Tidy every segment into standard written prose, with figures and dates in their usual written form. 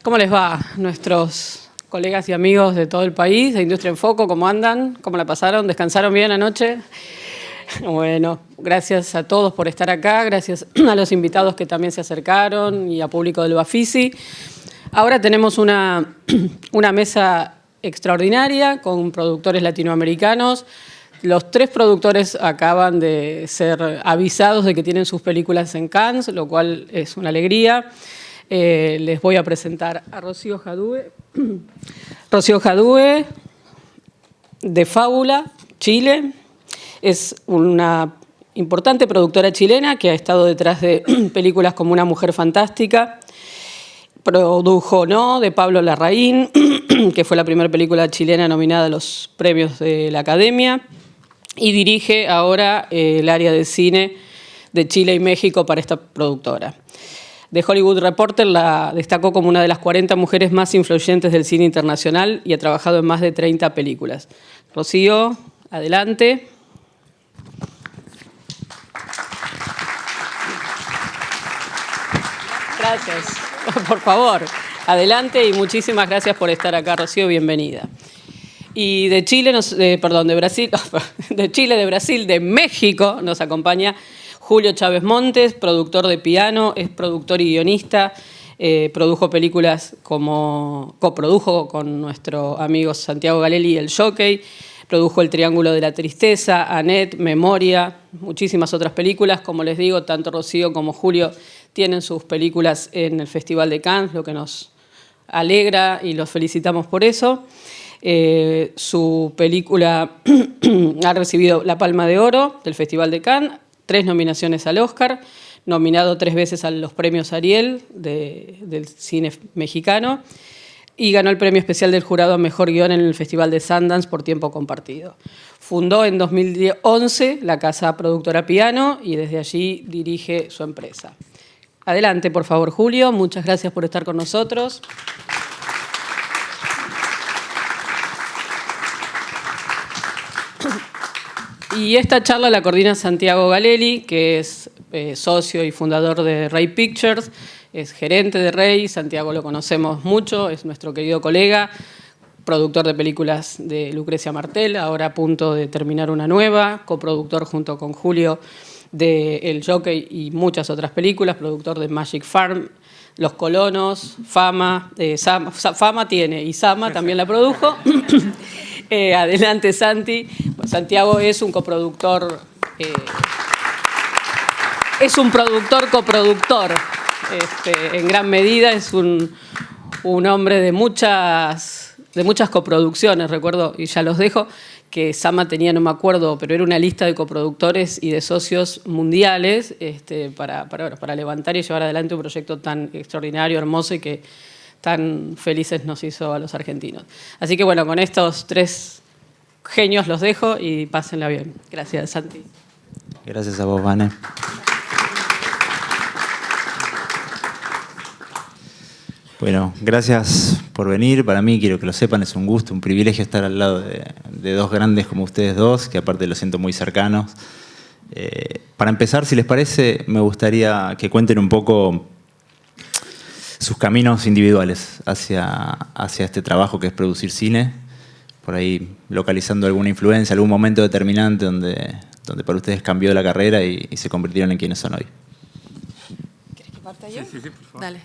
¿Cómo les va? Nuestros colegas y amigos de todo el país, de Industria en Foco, ¿cómo andan? ¿Cómo la pasaron? ¿Descansaron bien anoche? Bueno, gracias a todos por estar acá, gracias a los invitados que también se acercaron y a público del Bafisi. Ahora tenemos una mesa extraordinaria con productores latinoamericanos. Los 3 productores acaban de ser avisados de que tienen sus películas en Cannes, lo cual es una alegría. Les voy a presentar a Rocío Jadue. Rocío Jadue, de Fábula, Chile. Es una importante productora chilena que ha estado detrás de películas como Una mujer fantástica. Produjo No, de Pablo Larraín, que fue la primera película chilena nominada a los premios de la Academia. Y dirige ahora el área de cine de Chile y México para esta productora. The Hollywood Reporter la destacó como una de las 40 mujeres más influyentes del cine internacional y ha trabajado en más de 30 películas. Rocío, adelante. Gracias. Por favor, adelante y muchísimas gracias por estar acá, Rocío, bienvenida. Y de Chile, de Brasil, de Brasil, de México nos acompaña Julio Chávez Montes, productor de piano, es productor y guionista, produjo películas coprodujo con nuestro amigo Santiago Galelli El Jockey, produjo El Triángulo de la Tristeza, Annette, Memoria, muchísimas otras películas. Como les digo, tanto Rocío como Julio tienen sus películas en el Festival de Cannes, lo que nos alegra y los felicitamos por eso. Su película ha recibido la Palma de Oro del Festival de Cannes, 3 nominaciones al Oscar, nominado 3 veces a los premios Ariel del cine mexicano y ganó el premio especial del jurado a Mejor Guión en el Festival de Sundance por Tiempo Compartido. Fundó en 2011 la casa productora Piano y desde allí dirige su empresa. Adelante, por favor, Julio. Muchas gracias por estar con nosotros. Y esta charla la coordina Santiago Galelli, que es socio y fundador de Ray Pictures, es gerente de Ray. Santiago lo conocemos mucho, es nuestro querido colega, productor de películas de Lucrecia Martel, ahora a punto de terminar una nueva, coproductor junto con Julio de El Jockey y muchas otras películas, productor de Magic Farm, Los Colonos, Fama, Fama tiene y Sama también la produjo. Adelante, Santi. Santiago es un coproductor, es un productor coproductor, en gran medida, es un hombre de muchas coproducciones. Recuerdo, y ya los dejo, que Sama tenía, no me acuerdo, pero era una lista de coproductores y de socios mundiales para levantar y llevar adelante un proyecto tan extraordinario, hermoso y que tan felices nos hizo a los argentinos. Así que bueno, con estos 3 genios los dejo y pásenla bien. Gracias, Santi. Gracias a vos, Vane. Bueno, gracias por venir. Para mí, quiero que lo sepan, es un gusto, un privilegio estar al lado de 2 grandes como ustedes 2, que aparte los siento muy cercanos. Para empezar, si les parece, me gustaría que cuenten un poco sus caminos individuales hacia este trabajo que es producir cine, por ahí localizando alguna influencia, algún momento determinante donde para ustedes cambió la carrera y se convirtieron en quienes son hoy. ¿Quieres que parta yo? Sí, por favor. Dale.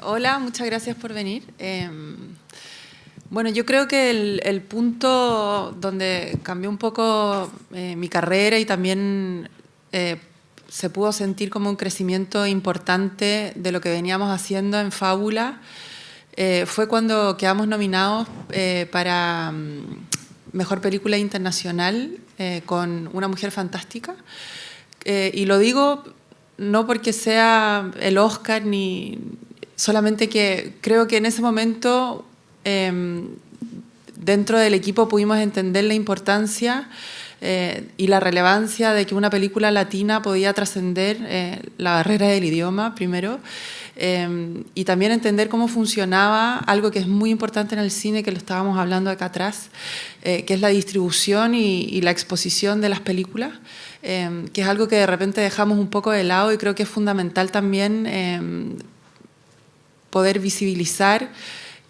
Hola, muchas gracias por venir. Bueno, yo creo que el punto donde cambió un poco mi carrera y también se pudo sentir como un crecimiento importante de lo que veníamos haciendo en Fábula fue cuando quedamos nominados para Mejor Película Internacional con Una mujer fantástica. Y lo digo no porque sea el Oscar, ni solamente que creo que en ese momento dentro del equipo pudimos entender la importancia y la relevancia de que una película latina podía trascender la barrera del idioma, primero, y también entender cómo funcionaba algo que es muy importante en el cine, que lo estábamos hablando acá atrás, que es la distribución y la exposición de las películas, que es algo que de repente dejamos un poco de lado y creo que es fundamental también poder visibilizar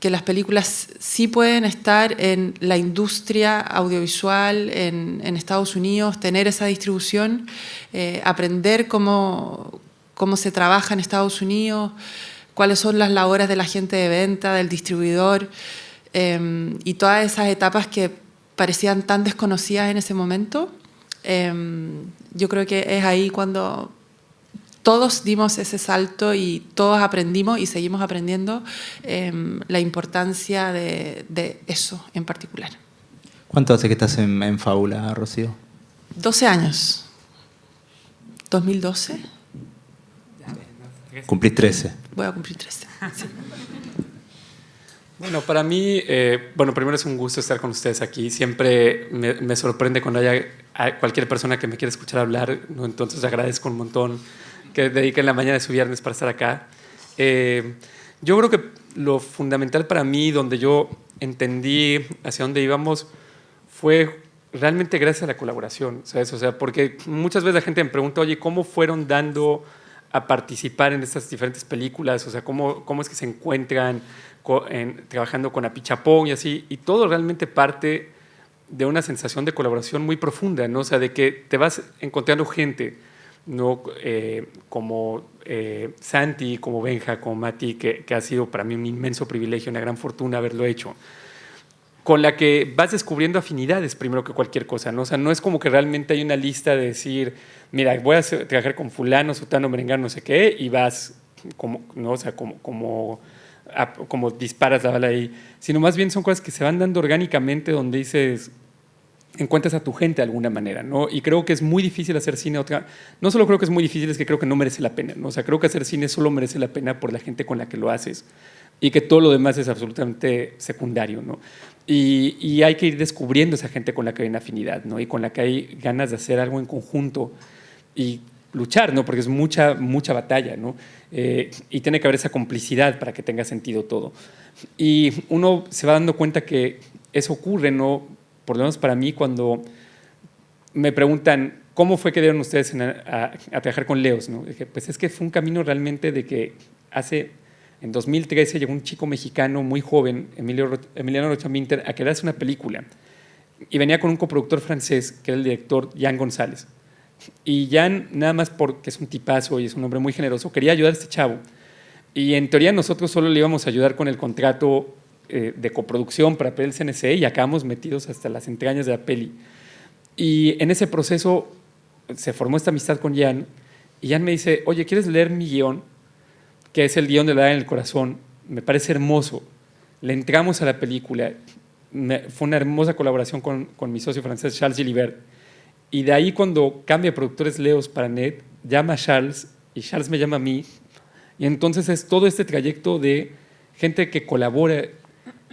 que las películas sí pueden estar en la industria audiovisual en Estados Unidos, tener esa distribución, aprender cómo se trabaja en Estados Unidos, cuáles son las labores del agente de venta, del distribuidor, y todas esas etapas que parecían tan desconocidas en ese momento. Yo creo que es ahí cuando todos dimos ese salto y todos aprendimos y seguimos aprendiendo la importancia de eso en particular. ¿Cuánto hace que estás en Fábula, Rocío? 12 años. 2012. Cumplís 13. Voy a cumplir 13. Sí. Bueno, para mí, primero es un gusto estar con ustedes aquí. Siempre me sorprende cuando haya cualquier persona que me quiera escuchar hablar, ¿no? Entonces agradezco un montón que dediquen la mañana de su viernes para estar acá. Yo creo que lo fundamental para mí, donde yo entendí hacia dónde íbamos, fue realmente gracias a la colaboración, ¿sabes? O sea, porque muchas veces la gente me pregunta, oye, ¿cómo fueron dando a participar en estas diferentes películas? O sea, ¿cómo es que se encuentran trabajando con Apichapón y así? Y todo realmente parte de una sensación de colaboración muy profunda, ¿no? O sea, de que te vas encontrando gente, ¿no? Como Santi, como Benja, como Mati, que ha sido para mí un inmenso privilegio, una gran fortuna haberlo hecho, con la que vas descubriendo afinidades primero que cualquier cosa, ¿no? O sea, no es como que realmente hay una lista de decir, mira, voy a trabajar con fulano, sutano, merengano, no sé qué, y vas como, ¿no? O sea, como disparas la bala ahí, sino más bien son cosas que se van dando orgánicamente, donde dices, encuentras a tu gente de alguna manera, ¿no? Y creo que es muy difícil hacer cine no solo creo que es muy difícil, es que creo que no merece la pena, ¿no? O sea, creo que hacer cine solo merece la pena por la gente con la que lo haces y que todo lo demás es absolutamente secundario, ¿no? Y hay que ir descubriendo esa gente con la que hay una afinidad, ¿no? Y con la que hay ganas de hacer algo en conjunto y luchar, ¿no? Porque es mucha batalla, ¿no? Y tiene que haber esa complicidad para que tenga sentido todo. Y uno se va dando cuenta que eso ocurre, ¿no? Por lo menos para mí, cuando me preguntan cómo fue que dieron ustedes a trabajar con Leos, ¿no? Dije, pues es que fue un camino realmente de que en 2013 llegó un chico mexicano muy joven, Emiliano Rocha Minter, a quedarse una película. Y venía con un coproductor francés, que era el director Jan González. Y Jan, nada más porque es un tipazo y es un hombre muy generoso, quería ayudar a este chavo. Y en teoría nosotros solo le íbamos a ayudar con el contrato de coproducción para el CNC y acabamos metidos hasta las entrañas de la peli. Y en ese proceso se formó esta amistad con Jan y Jan me dice, oye, ¿quieres leer mi guión? Que es el guión de La Daga en el Corazón. Me parece hermoso. Le entramos a la película. Fue una hermosa colaboración con mi socio francés Charles Gilibert. Y de ahí, cuando cambia de productores Leos para Net, llama a Charles y Charles me llama a mí. Y entonces es todo este trayecto de gente que colabora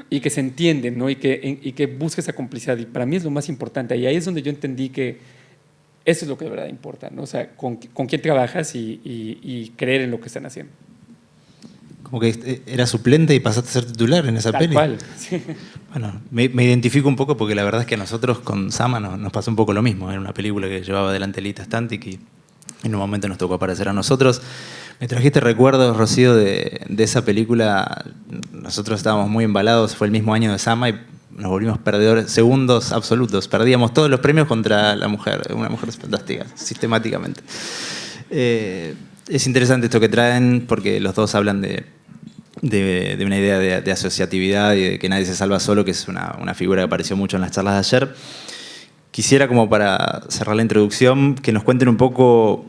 y que se entiende, ¿no? y que busca esa complicidad. Y para mí es lo más importante. Y ahí es donde yo entendí que eso es lo que de verdad importa, ¿no? O sea, con quién trabajas y creer en lo que están haciendo. Como que era suplente y pasaste a ser titular en esa peli. Tal cual, sí. Bueno, me identifico un poco porque la verdad es que a nosotros con Sama nos pasó un poco lo mismo. Era una película que llevaba adelante Lita Stantic y en un momento nos tocó aparecer a nosotros. Me trajiste recuerdos, Rocío, de esa película. Nosotros estábamos muy embalados, fue el mismo año de Sama y nos volvimos perdedores, segundos absolutos. Perdíamos todos los premios contra una mujer fantástica, sistemáticamente. Es interesante esto que traen porque los dos hablan de una idea de asociatividad y de que nadie se salva solo, que es una figura que apareció mucho en las charlas de ayer. Quisiera, como para cerrar la introducción, que nos cuenten un poco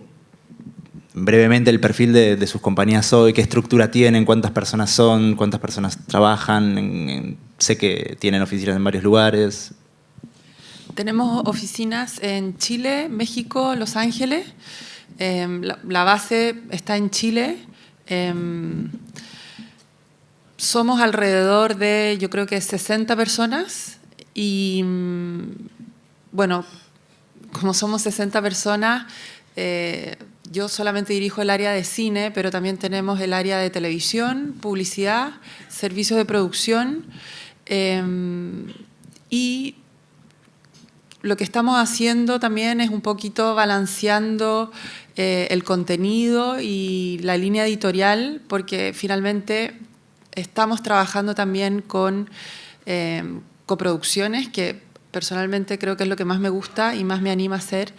brevemente el perfil de sus compañías hoy, qué estructura tienen, cuántas personas son, cuántas personas trabajan. Sé que tienen oficinas en varios lugares. Tenemos oficinas en Chile, México, Los Ángeles. La base está en Chile. Somos alrededor de, yo creo que 60 personas y, bueno, como somos 60 personas, yo solamente dirijo el área de cine, pero también tenemos el área de televisión, publicidad, servicios de producción y lo que estamos haciendo también es un poquito balanceando el contenido y la línea editorial, porque finalmente estamos trabajando también con coproducciones, que personalmente creo que es lo que más me gusta y más me anima a hacer.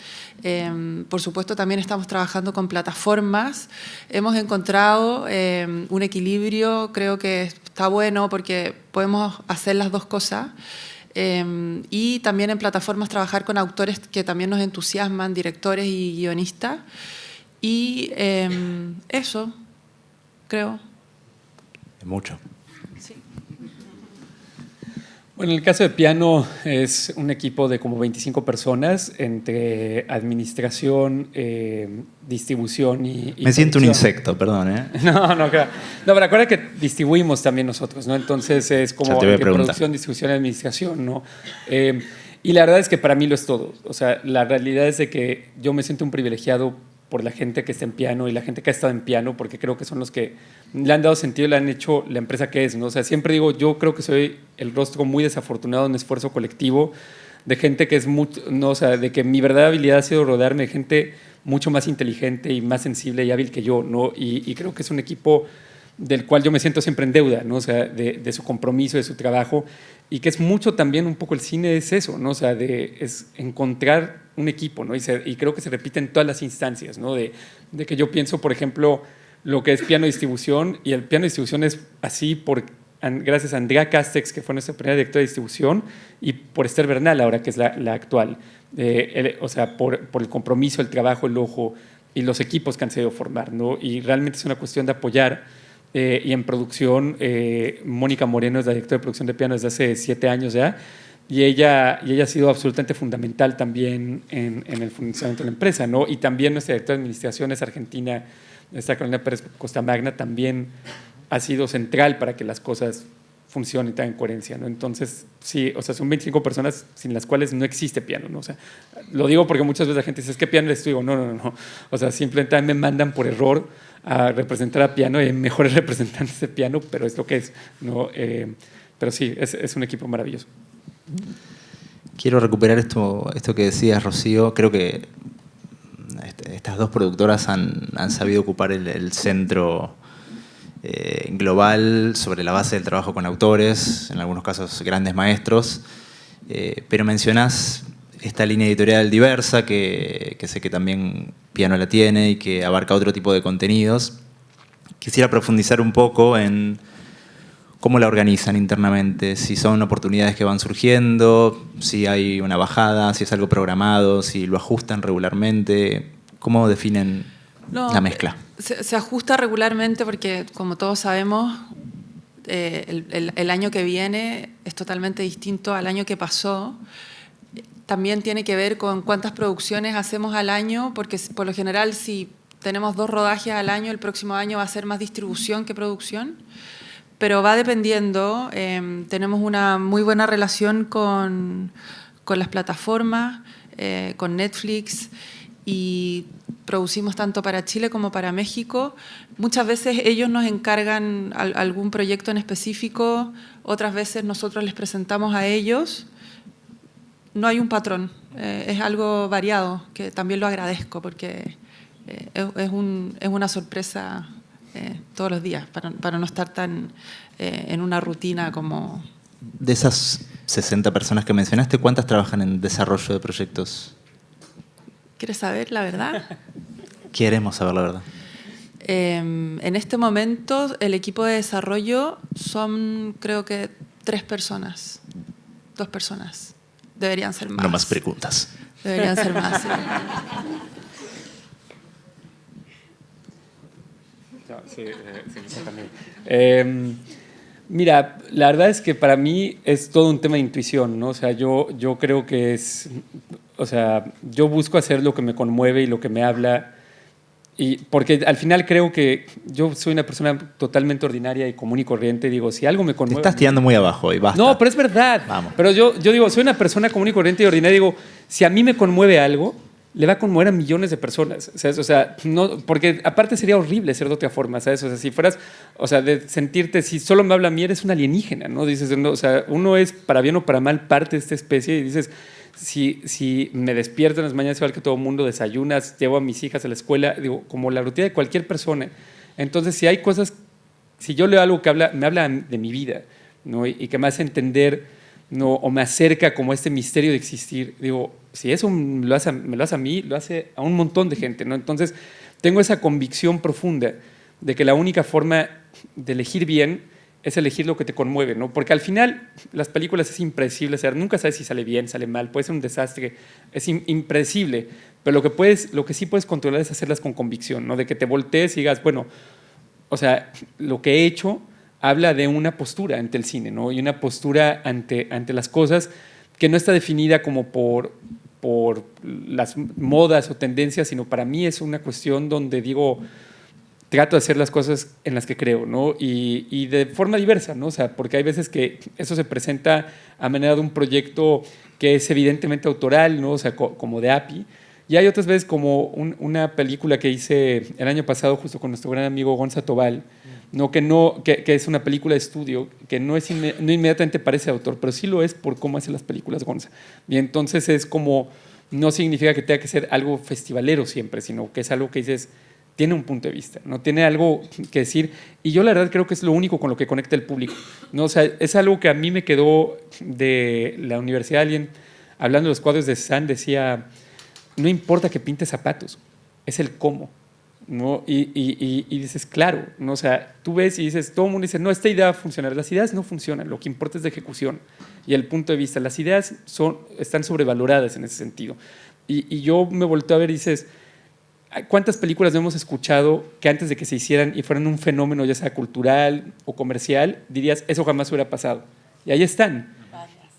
Por supuesto, también estamos trabajando con plataformas. Hemos encontrado un equilibrio, creo que está bueno porque podemos hacer las dos cosas. Y también en plataformas trabajar con autores que también nos entusiasman, directores y guionistas. Y eso, creo. Mucho. Bueno, en el caso de piano es un equipo de como 25 personas entre administración, distribución y Me siento un producción. insecto, perdón, ¿eh? No, claro. No, pero acuérdate que distribuimos también nosotros, ¿no? Entonces es como Ya te voy a entre preguntar. producción, distribución y administración, ¿no? Y la verdad es que para mí lo es todo. O sea, la realidad es de que yo me siento un privilegiado por la gente que está en piano y la gente que ha estado en piano, porque creo que son los que le han dado sentido, le han hecho la empresa que es, ¿no? O sea, siempre digo, yo creo que soy el rostro muy desafortunado en un esfuerzo colectivo de gente que es mucho, no, o sea, de que mi verdadera habilidad ha sido rodearme de gente mucho más inteligente y más sensible y hábil que yo, ¿no? Y creo que es un equipo del cual yo me siento siempre en deuda, ¿no? O sea, de su compromiso, de su trabajo, y que es mucho también un poco el cine es eso, ¿no? O sea, es encontrar un equipo, ¿no? Y creo que se repite en todas las instancias, ¿no? De que yo pienso, por ejemplo, lo que es piano distribución, y el piano distribución es así gracias a Andrea Castex, que fue nuestra primera directora de distribución, y por Esther Bernal, ahora que es la actual. O sea, por el compromiso, el trabajo, el ojo y los equipos que han sabido formar, ¿no? Y realmente es una cuestión de apoyar. Y en producción, Mónica Moreno es la directora de producción de piano desde hace 7 años ya, y ella ha sido absolutamente fundamental también en el funcionamiento de la empresa, ¿no? Y también nuestra directora de administración es argentina, esta Carolina Pérez Costamagna, también ha sido central para que las cosas funcionen y tengan coherencia, ¿no? Entonces, sí, o sea, son 25 personas sin las cuales no existe piano, ¿no? O sea, lo digo porque muchas veces la gente dice, ¿es que piano eres tú? Digo, no. O sea, simplemente me mandan por error a representar a piano y hay mejores representantes de piano, pero es lo que es, ¿no? Pero sí, es un equipo maravilloso. Quiero recuperar esto que decías, Rocío. Creo que estas dos productoras han sabido ocupar el centro global sobre la base del trabajo con autores, en algunos casos grandes maestros, pero mencionás esta línea editorial diversa que sé que también Piano la tiene y que abarca otro tipo de contenidos. Quisiera profundizar un poco en cómo la organizan internamente, si son oportunidades que van surgiendo, si hay una bajada, si es algo programado, si lo ajustan regularmente. ¿Cómo definen la mezcla? Se ajusta regularmente porque, como todos sabemos, el año que viene es totalmente distinto al año que pasó. También tiene que ver con cuántas producciones hacemos al año, porque por lo general si tenemos 2 rodajes al año, el próximo año va a ser más distribución que producción. Pero va dependiendo. Tenemos una muy buena relación con las plataformas, con Netflix, y producimos tanto para Chile como para México. Muchas veces ellos nos encargan algún proyecto en específico, otras veces nosotros les presentamos a ellos. No hay un patrón, es algo variado, que también lo agradezco porque es una sorpresa todos los días, para no estar tan en una rutina como... De esas 60 personas que mencionaste, ¿cuántas trabajan en desarrollo de proyectos? ¿Quieres saber la verdad? Queremos saber la verdad. En este momento el equipo de desarrollo son, creo que 3 personas, 2 personas. Deberían ser más. No más preguntas. Deberían ser más, sí. Sí, también. Mira, la verdad es que para mí es todo un tema de intuición, ¿no? O sea, yo creo que o sea, yo busco hacer lo que me conmueve y lo que me habla, y porque al final creo que yo soy una persona totalmente ordinaria y común y corriente. Digo, si algo me Te conmueve... estás tirando muy abajo y basta. No, pero es verdad. Vamos. Pero yo digo, soy una persona común y corriente y ordinaria. Digo, si a mí me conmueve algo, le va a conmover a millones de personas, ¿sabes? O sea, no, porque aparte sería horrible ser de otra forma, ¿sabes? O sea, si fueras, o sea, de sentirte, si solo me habla a mí, eres un alienígena, ¿no? Dices, no, o sea, uno es, para bien o para mal, parte de esta especie, y dices, si me despierto en las mañanas igual que todo el mundo, desayunas, llevo a mis hijas a la escuela, digo, como la rutina de cualquier persona. Entonces, si hay cosas, si yo leo algo que me habla de mi vida, ¿no? Y que me hace entender, ¿no? O me acerca como a este misterio de existir, digo, si eso me lo hace a mí, lo hace a un montón de gente, ¿no? Entonces, tengo esa convicción profunda de que la única forma de elegir bien es elegir lo que te conmueve, ¿no? Porque al final las películas es impredecible, o sea, nunca sabes si sale bien, sale mal, puede ser un desastre, es impredecible, pero lo que sí puedes controlar es hacerlas con convicción, ¿no? De que te voltees y digas, bueno, o sea, lo que he hecho habla de una postura ante el cine, ¿no? Y una postura ante las cosas que no está definida como por las modas o tendencias, sino para mí es una cuestión donde digo, trato de hacer las cosas en las que creo, ¿no? Y de forma diversa, ¿no? O sea, porque hay veces que eso se presenta a manera de un proyecto que es evidentemente autoral, ¿no? O sea, como de API. Y hay otras veces como una película que hice el año pasado justo con nuestro gran amigo Gonza Tobal, ¿no? Que es una película de estudio que no inmediatamente parece autor, pero sí lo es por cómo hace las películas Gonza. Y entonces es como, no significa que tenga que ser algo festivalero siempre, sino que es algo que dices, tiene un punto de vista, ¿no? Tiene algo que decir. Y yo la verdad creo que es lo único con lo que conecta el público, ¿no? O sea, es algo que a mí me quedó de la universidad. Alguien, hablando de los cuadros de Cézanne, decía, no importa que pintes zapatos, es el cómo, ¿no? Y dices, claro, ¿no? O sea, tú ves y dices, todo el mundo dice, no, esta idea va a funcionar. Las ideas no funcionan, lo que importa es la ejecución y el punto de vista. Las ideas están sobrevaloradas en ese sentido. Y yo me volteo a ver y dices, ¿cuántas películas no hemos escuchado que antes de que se hicieran y fueran un fenómeno, ya sea cultural o comercial, dirías, eso jamás hubiera pasado? Y ahí están.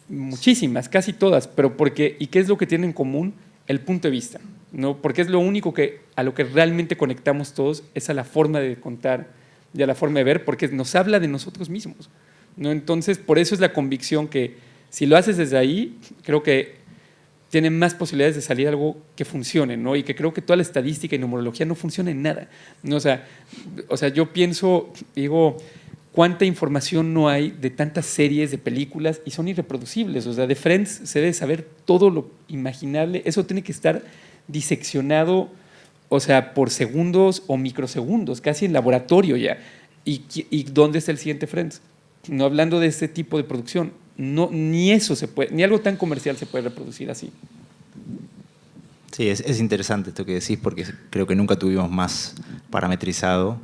Muchísimas, casi todas. Pero ¿y qué es lo que tienen en común? El punto de vista, ¿no? Porque es lo único a lo que realmente conectamos todos, es a la forma de contar y a la forma de ver, porque nos habla de nosotros mismos, ¿no? Entonces, por eso es la convicción que si lo haces desde ahí, creo que tiene más posibilidades de salir algo que funcione, ¿no? Y que creo que toda la estadística y numerología no funciona en nada, ¿no? O sea, yo pienso, digo, cuánta información no hay de tantas series, de películas, y son irreproducibles. O sea, de Friends se debe saber todo lo imaginable. Eso tiene que estar diseccionado, o sea, por segundos o microsegundos, casi en laboratorio ya. ¿Y dónde está el siguiente Friends? No hablando de este tipo de producción. No, ni eso se puede, ni algo tan comercial se puede reproducir así. Sí, es interesante esto que decís, porque creo que nunca tuvimos más parametrizado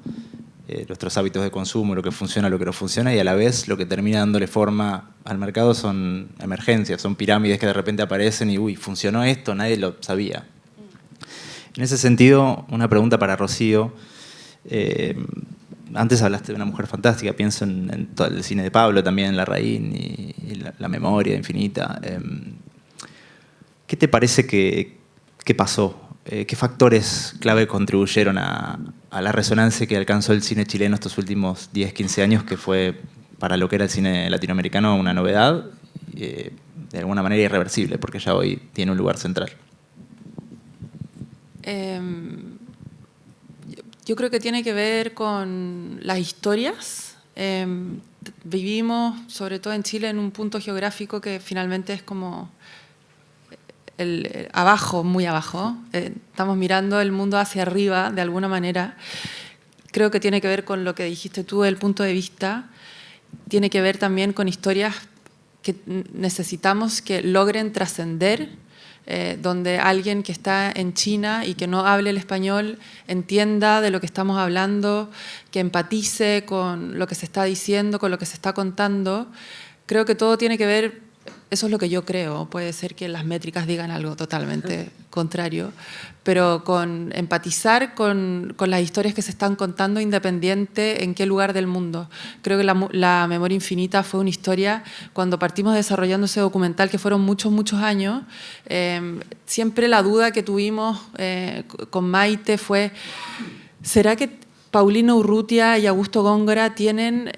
nuestros hábitos de consumo, lo que funciona, lo que no funciona, y a la vez lo que termina dándole forma al mercado son emergencias, son pirámides que de repente aparecen y uy, funcionó esto, nadie lo sabía. En ese sentido, una pregunta para Rocío. Antes hablaste de una mujer fantástica, pienso en todo el cine de Pablo también, Larraín y la memoria infinita. ¿Qué te parece que pasó? ¿Qué factores clave contribuyeron a la resonancia que alcanzó el cine chileno estos últimos 10, 15 años, que fue para lo que era el cine latinoamericano una novedad, de alguna manera irreversible, porque ya hoy tiene un lugar central? Yo creo que tiene que ver con las historias. Vivimos, sobre todo en Chile, en un punto geográfico que finalmente es como abajo, muy abajo. Estamos mirando el mundo hacia arriba, de alguna manera. Creo que tiene que ver con lo que dijiste tú, el punto de vista. Tiene que ver también con historias que necesitamos que logren trascender, donde alguien que está en China y que no hable el español entienda de lo que estamos hablando, que empatice con lo que se está diciendo, con lo que se está contando. Creo que todo tiene que ver, eso es lo que yo creo, puede ser que las métricas digan algo totalmente contrario, pero con empatizar con las historias que se están contando independiente en qué lugar del mundo. Creo que la Memoria Infinita fue una historia, cuando partimos desarrollando ese documental, que fueron muchos, muchos años, siempre la duda que tuvimos con Maite fue, ¿será que Paulino Urrutia y Augusto Góngora tienen...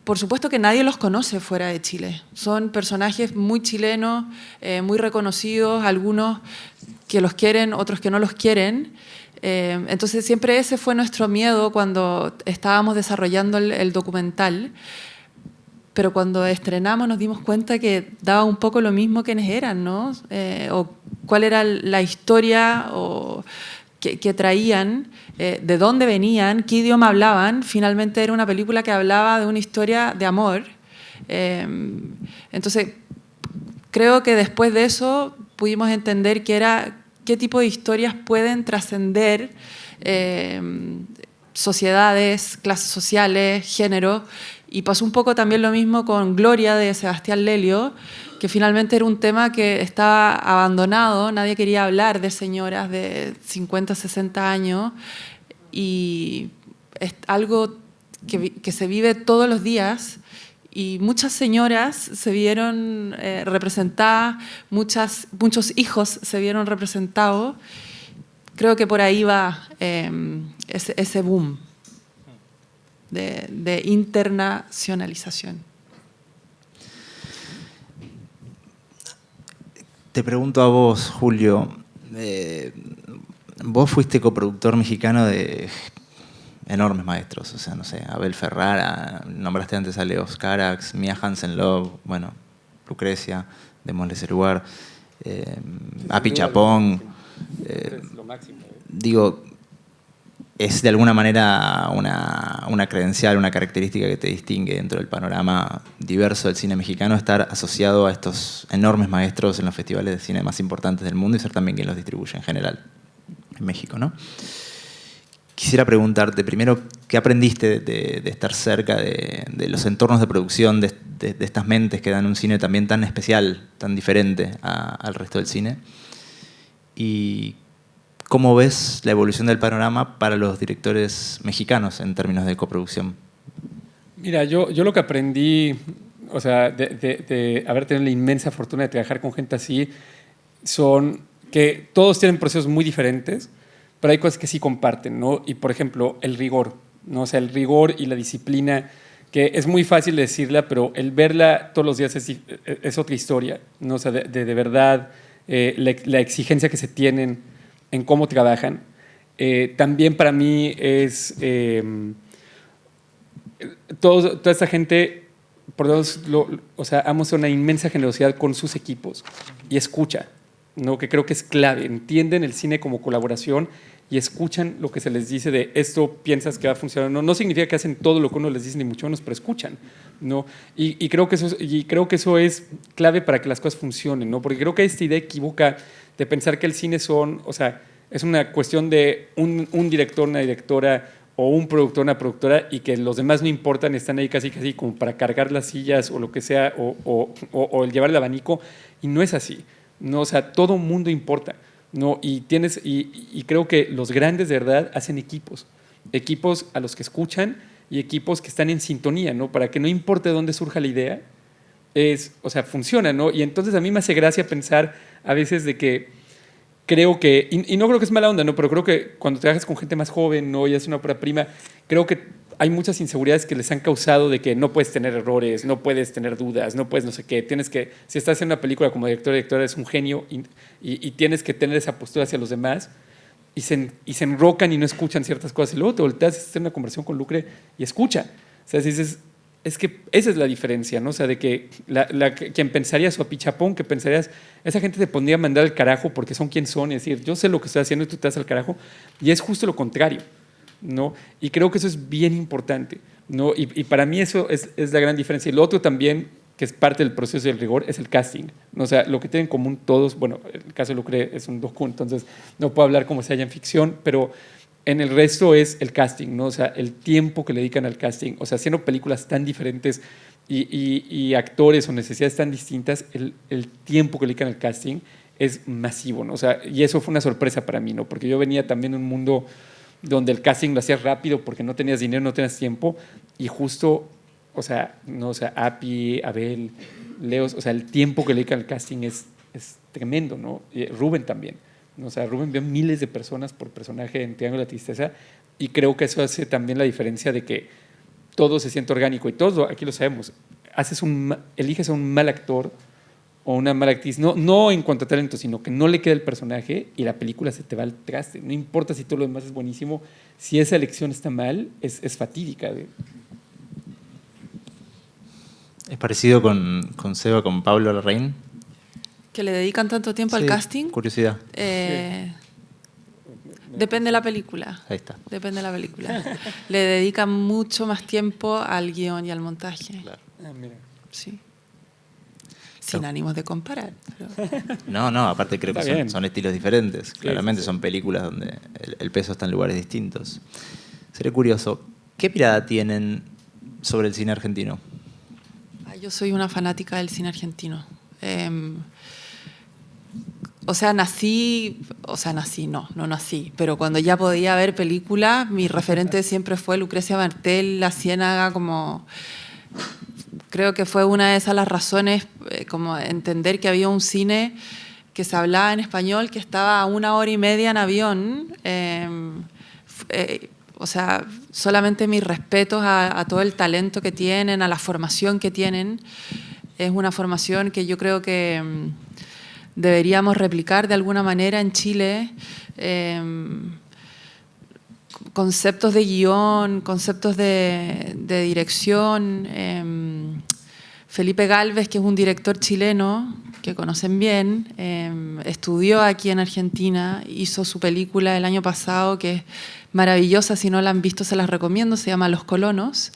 Por supuesto que nadie los conoce fuera de Chile. Son personajes muy chilenos, muy reconocidos, algunos que los quieren, otros que no los quieren. Entonces siempre ese fue nuestro miedo cuando estábamos desarrollando el documental. Pero cuando estrenamos nos dimos cuenta que daba un poco lo mismo quiénes eran, ¿no? O cuál era la historia que traían, de dónde venían, qué idioma hablaban. Finalmente era una película que hablaba de una historia de amor. Entonces, creo que después de eso pudimos entender qué tipo de historias pueden trascender sociedades, clases sociales, género. Y pasó un poco también lo mismo con Gloria de Sebastián Lelio, que finalmente era un tema que estaba abandonado, nadie quería hablar de señoras de 50, 60 años, y es algo que se vive todos los días, y muchas señoras se vieron representadas, muchos hijos se vieron representados. Creo que por ahí va ese boom de internacionalización. Te pregunto a vos, Julio, vos fuiste coproductor mexicano de enormes maestros, o sea, no sé, Abel Ferrara, nombraste antes a Leos Carax, Mia Hansen-Løve, bueno, Lucrecia, Démosles el lugar, Api Chapón. Digo, es de alguna manera una credencial, una característica que te distingue dentro del panorama diverso del cine mexicano, estar asociado a estos enormes maestros en los festivales de cine más importantes del mundo y ser también quien los distribuye en general en México, ¿no? Quisiera preguntarte primero, ¿qué aprendiste de estar cerca de los entornos de producción, de estas mentes que dan un cine también tan especial, tan diferente al resto del cine? Y ¿cómo ves la evolución del panorama para los directores mexicanos en términos de coproducción? Mira, yo lo que aprendí, o sea, de haber tenido la inmensa fortuna de trabajar con gente así, son que todos tienen procesos muy diferentes, pero hay cosas que sí comparten, ¿no? Y, por ejemplo, el rigor, ¿no? O sea, el rigor y la disciplina, que es muy fácil decirla, pero el verla todos los días es otra historia, ¿no? O sea, de verdad, la exigencia que se tienen en cómo trabajan. También para mí es toda esta gente, o sea, ha mostrado una inmensa generosidad con sus equipos y escucha, ¿no? Que creo que es clave. Entienden el cine como colaboración y escuchan lo que se les dice de esto piensas que va a funcionar. No significa que hacen todo lo que uno les dice, ni mucho menos, pero escuchan, ¿no? Y creo que eso es clave para que las cosas funcionen, ¿no? Porque creo que esta idea equívoca de pensar que el cine o sea, es una cuestión de un director, una directora, o un productor, una productora, y que los demás no importan, están ahí casi como para cargar las sillas o lo que sea, o el llevar el abanico, y no es así, ¿no? O sea, todo mundo importa, ¿no? Y creo que los grandes de verdad hacen equipos a los que escuchan y equipos que están en sintonía, ¿no? Para que no importe dónde surja la idea, o sea, funciona, ¿no? Y entonces a mí me hace gracia pensar a veces de que creo que, y no creo que es mala onda, ¿no? Pero creo que cuando trabajas con gente más joven, ¿no? Y es una ópera prima, creo que hay muchas inseguridades que les han causado de que no puedes tener errores, no puedes tener dudas, no puedes no sé qué, tienes que, si estás en una película como directora, eres un genio y tienes que tener esa postura hacia los demás y se enrocan y no escuchan ciertas cosas y luego te volteas y estás en una conversación con Lucre y escucha. O sea, si dices, es que esa es la diferencia, ¿no? O sea, de que quien pensarías, o a Pichapón, que pensarías, esa gente te pondría a mandar al carajo porque son quien son, es decir, yo sé lo que estoy haciendo y tú te das al carajo, y es justo lo contrario, ¿no? Y creo que eso es bien importante, ¿no? Y para mí eso es la gran diferencia. Y lo otro también, que es parte del proceso del rigor, es el casting, ¿no? O sea, lo que tienen en común todos, bueno, el caso de Lucre es un docu, entonces no puedo hablar como si haya en ficción, pero en el resto es el casting, ¿no? O sea, el tiempo que le dedican al casting. O sea, haciendo películas tan diferentes y actores o necesidades tan distintas, el tiempo que le dedican al casting es masivo, ¿no? O sea, y eso fue una sorpresa para mí, ¿no? Porque yo venía también de un mundo donde el casting lo hacías rápido porque no tenías dinero, no tenías tiempo, y justo, o sea, no, o sea, Api, Abel, Leos, o sea, el tiempo que le dedican al casting es tremendo, ¿no? Y Rubén también. O sea, Rubén vio miles de personas por personaje en Triángulo de la Tristeza, y creo que eso hace también la diferencia de que todo se siente orgánico, y todos aquí lo sabemos. Eliges a un mal actor o una mala actriz, no en cuanto a talento, sino que no le queda el personaje y la película se te va al traste. No importa si todo lo demás es buenísimo, si esa elección está mal, es fatídica. ¿Es parecido con Seba, con Pablo Larraín? ¿Que le dedican tanto tiempo al casting? Curiosidad. Depende de la película. Ahí está. Depende de la película. Le dedican mucho más tiempo al guión y al montaje. Claro. Ah, mira. Sí. Sin ánimos de comparar. Pero... No, aparte creo Está que bien. son estilos diferentes. Sí, Claramente sí. son películas donde el peso está en lugares distintos. Sería curioso, ¿qué mirada tienen sobre el cine argentino? Yo soy una fanática del cine argentino. No nací, pero cuando ya podía ver películas, mi referente siempre fue Lucrecia Martel, La Ciénaga, como... Creo que fue una de esas las razones, como entender que había un cine que se hablaba en español, que estaba a 1 hora y media en avión. Solamente mis respetos a todo el talento que tienen, a la formación que tienen. Es una formación que yo creo que deberíamos replicar de alguna manera en Chile. Conceptos de guión, conceptos de dirección. Felipe Gálvez, que es un director chileno que conocen bien, estudió aquí en Argentina, hizo su película el año pasado, que es maravillosa, si no la han visto se las recomiendo, se llama Los Colonos,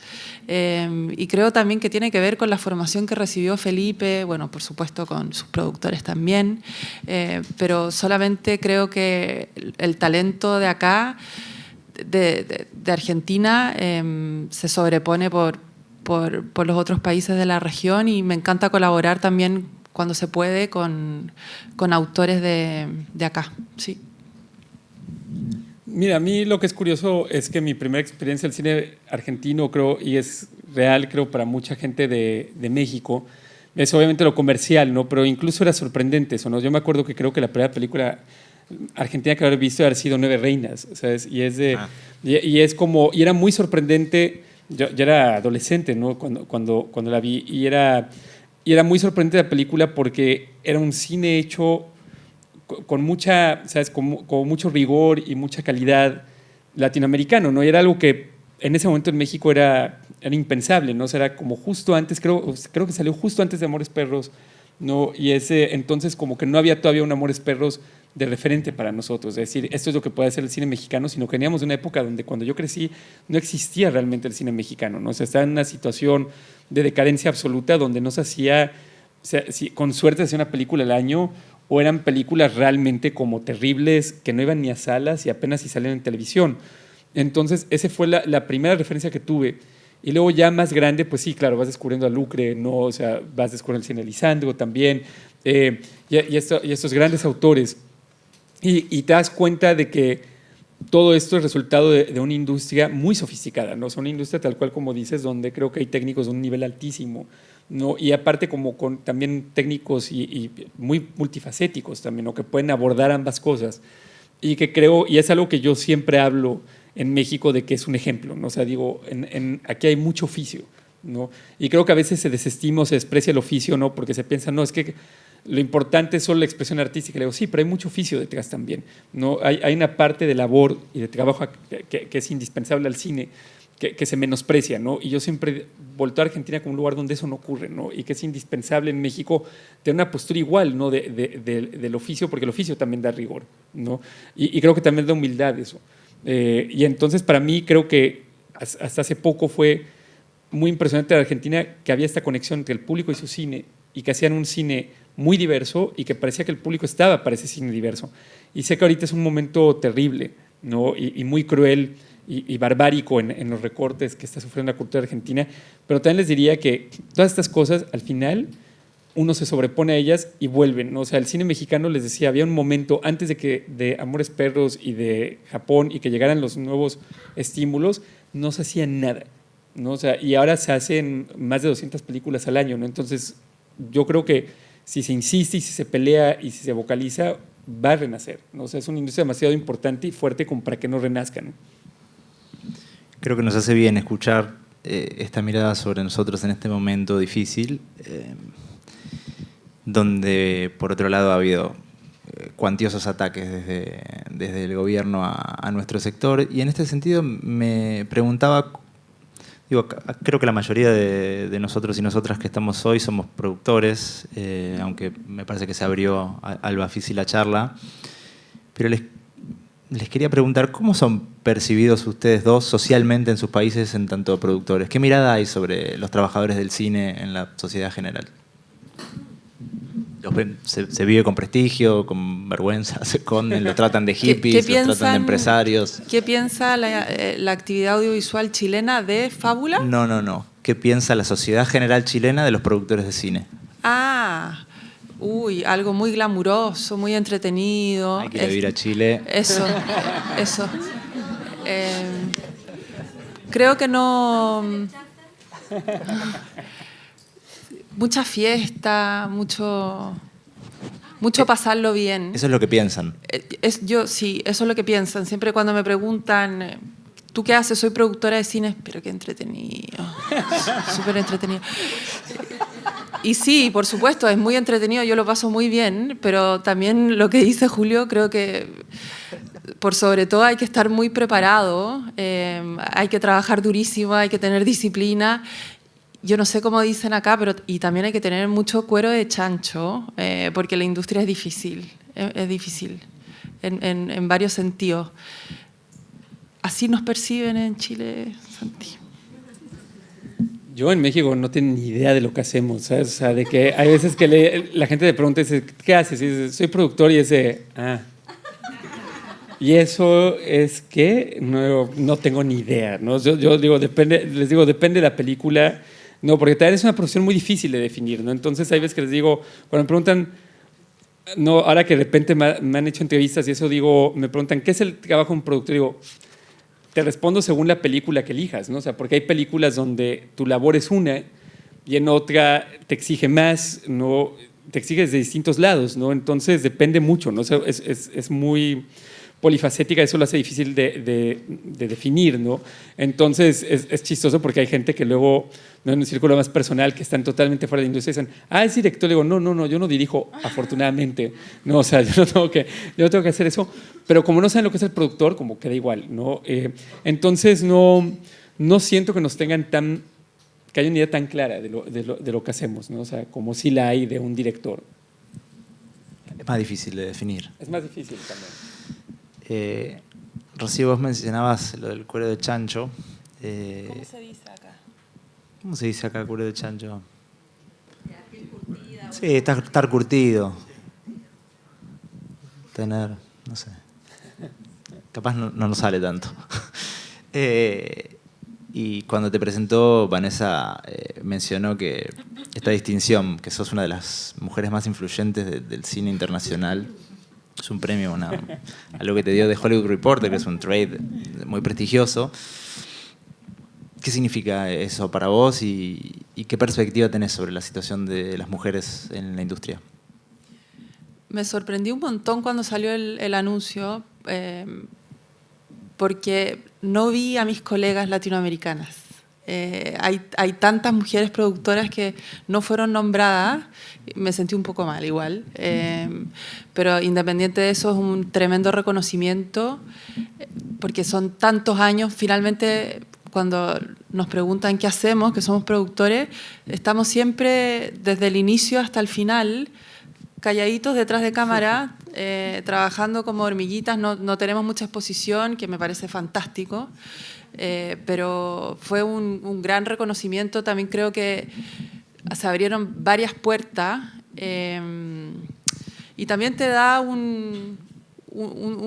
y creo también que tiene que ver con la formación que recibió Felipe, bueno, por supuesto con sus productores también, pero solamente creo que el talento de acá, de Argentina, se sobrepone por los otros países de la región, y me encanta colaborar también cuando se puede con autores de acá. Sí. Mira, a mí lo que es curioso es que mi primera experiencia del cine argentino, creo, y es real, creo, para mucha gente de México, es obviamente lo comercial, ¿no? Pero incluso era sorprendente eso, ¿no? Yo me acuerdo que creo que la primera película argentina que haber visto haber sido Nueve Reinas, ¿sabes? Y era muy sorprendente. Yo era adolescente, ¿no? Cuando la vi, y era muy sorprendente la película porque era un cine hecho con mucha, ¿sabes? Con mucho rigor y mucha calidad latinoamericano, ¿no? Y era algo que en ese momento en México era impensable, ¿no? O sea, era como justo antes, creo que salió justo antes de Amores Perros, ¿no? Y entonces como que no había todavía un Amores Perros de referente para nosotros, es decir, esto es lo que puede hacer el cine mexicano, sino que veníamos de una época donde cuando yo crecí no existía realmente el cine mexicano, ¿no? O sea, estaba en una situación de decadencia absoluta donde no se hacía, o sea, con suerte se hacía una película al año, o eran películas realmente como terribles que no iban ni a salas y apenas si salían en televisión. Entonces, esa fue la primera referencia que tuve. Y luego ya más grande, pues sí, claro, vas descubriendo a Lucre, ¿no? O sea, vas descubriendo el cine de Lisandro también, y estos grandes autores. Y te das cuenta de que todo esto es resultado de una industria muy sofisticada, ¿no? Es una industria tal cual como dices, donde creo que hay técnicos de un nivel altísimo, ¿no? Y aparte como con también técnicos y muy multifacéticos también, ¿no? Que pueden abordar ambas cosas. Y que creo, y es algo que yo siempre hablo en México de que es un ejemplo, ¿no? O sea, digo, aquí hay mucho oficio, ¿no? Y creo que a veces se desestima o se desprecia el oficio, ¿no? Porque se piensa, no, es que lo importante es solo la expresión artística. Le digo, sí, pero hay mucho oficio detrás también, ¿no? Hay una parte de labor y de trabajo que es indispensable al cine que se menosprecia, ¿no? Y yo siempre volteo a Argentina como un lugar donde eso no ocurre, ¿no? Y que es indispensable en México tener una postura igual, ¿no? Del oficio, porque el oficio también da rigor, ¿no? Y creo que también da humildad eso. Y entonces para mí creo que hasta hace poco fue muy impresionante en Argentina que había esta conexión entre el público y su cine, y que hacían un cine muy diverso y que parecía que el público estaba para ese cine diverso. Y sé que ahorita es un momento terrible, ¿no? y muy cruel y barbárico en los recortes que está sufriendo la cultura argentina, pero también les diría que todas estas cosas al final uno se sobrepone a ellas y vuelven, ¿no? O sea, el cine mexicano, les decía, había un momento antes de Amores Perros y de Japón y que llegaran los nuevos estímulos, no se hacía nada, ¿no? O sea, y ahora se hacen más de 200 películas al año, ¿no? Entonces yo creo que si se insiste y si se pelea y si se vocaliza, va a renacer, ¿no? O sea, es una industria demasiado importante y fuerte como para que no renazcan, ¿no? Creo que nos hace bien escuchar esta mirada sobre nosotros en este momento difícil, donde por otro lado ha habido cuantiosos ataques desde el gobierno a nuestro sector, y en este sentido me preguntaba, digo, creo que la mayoría de nosotros y nosotras que estamos hoy somos productores, aunque me parece que se abrió al Bafisi la charla, pero les quería preguntar, ¿cómo son percibidos ustedes dos socialmente en sus países en tanto productores? ¿Qué mirada hay sobre los trabajadores del cine en la sociedad general? ¿Se vive con prestigio, con vergüenza, se esconden, lo tratan de hippies, lo tratan de empresarios? ¿Qué piensa la actividad audiovisual chilena de Fábula? No. ¿Qué piensa la sociedad general chilena de los productores de cine? Algo muy glamuroso, muy entretenido. Hay que ir a vivir a Chile. Eso. Creo que no... Mucha fiesta, mucho pasarlo bien. Eso es lo que piensan. Sí, eso es lo que piensan. Siempre cuando me preguntan, ¿tú qué haces? Soy productora de cine. Pero qué entretenido. Súper entretenido. Y sí, por supuesto, es muy entretenido, yo lo paso muy bien, pero también lo que dice Julio, creo que por sobre todo hay que estar muy preparado, hay que trabajar durísimo, hay que tener disciplina. Yo no sé cómo dicen acá, pero y también hay que tener mucho cuero de chancho, porque la industria es difícil en varios sentidos. Así nos perciben en Chile, Santi. Yo en México no tengo ni idea de lo que hacemos, ¿sabes? O sea, de que hay veces que la gente te pregunta, dice, ¿qué haces? Y dice, soy productor, y ese, ¿y eso es qué? No tengo ni idea, ¿no? Yo digo, depende de la película, no, porque también es una profesión muy difícil de definir, ¿no? Entonces hay veces que les digo, cuando me preguntan, no, ahora que de repente me han hecho entrevistas y eso digo, me preguntan, ¿qué es el trabajo de un productor? Digo, te respondo según la película que elijas, ¿no? O sea, porque hay películas donde tu labor es una y en otra te exige más, ¿no? Te exige desde distintos lados, ¿no? Entonces depende mucho, ¿no? O sea, es muy polifacética, eso lo hace difícil de definir, ¿no? Entonces es chistoso porque hay gente que luego, ¿no? En un círculo más personal, que están totalmente fuera de la industria, dicen, es director. Le digo, no, yo no dirijo, afortunadamente, no, o sea, yo no tengo que hacer eso, pero como no saben lo que es el productor, como queda igual, ¿no? Entonces no siento que nos tengan que haya una idea tan clara de lo que hacemos, ¿no? O sea, como si la hay de un director. Es más difícil de definir. Es más difícil también. Rocío, vos mencionabas lo del cuero de chancho. ¿Cómo se dice acá? ¿Cómo se dice acá cuero de chancho? Sí, estar curtido. Tener, no sé. Capaz no nos sale tanto. Y cuando te presentó, Vanessa mencionó que esta distinción, que sos una de las mujeres más influyentes del cine internacional, es un premio a lo que te dio de Hollywood Reporter, que es un trade muy prestigioso. ¿Qué significa eso para vos y qué perspectiva tenés sobre la situación de las mujeres en la industria? Me sorprendí un montón cuando salió el anuncio, porque no vi a mis colegas latinoamericanas. Hay tantas mujeres productoras que no fueron nombradas, me sentí un poco mal igual, pero independiente de eso es un tremendo reconocimiento, porque son tantos años. Finalmente, cuando nos preguntan qué hacemos, que somos productores, estamos siempre desde el inicio hasta el final, calladitos detrás de cámara, trabajando como hormiguitas. No tenemos mucha exposición, que me parece fantástico. Pero fue un gran reconocimiento. También creo que se abrieron varias puertas, y también te da un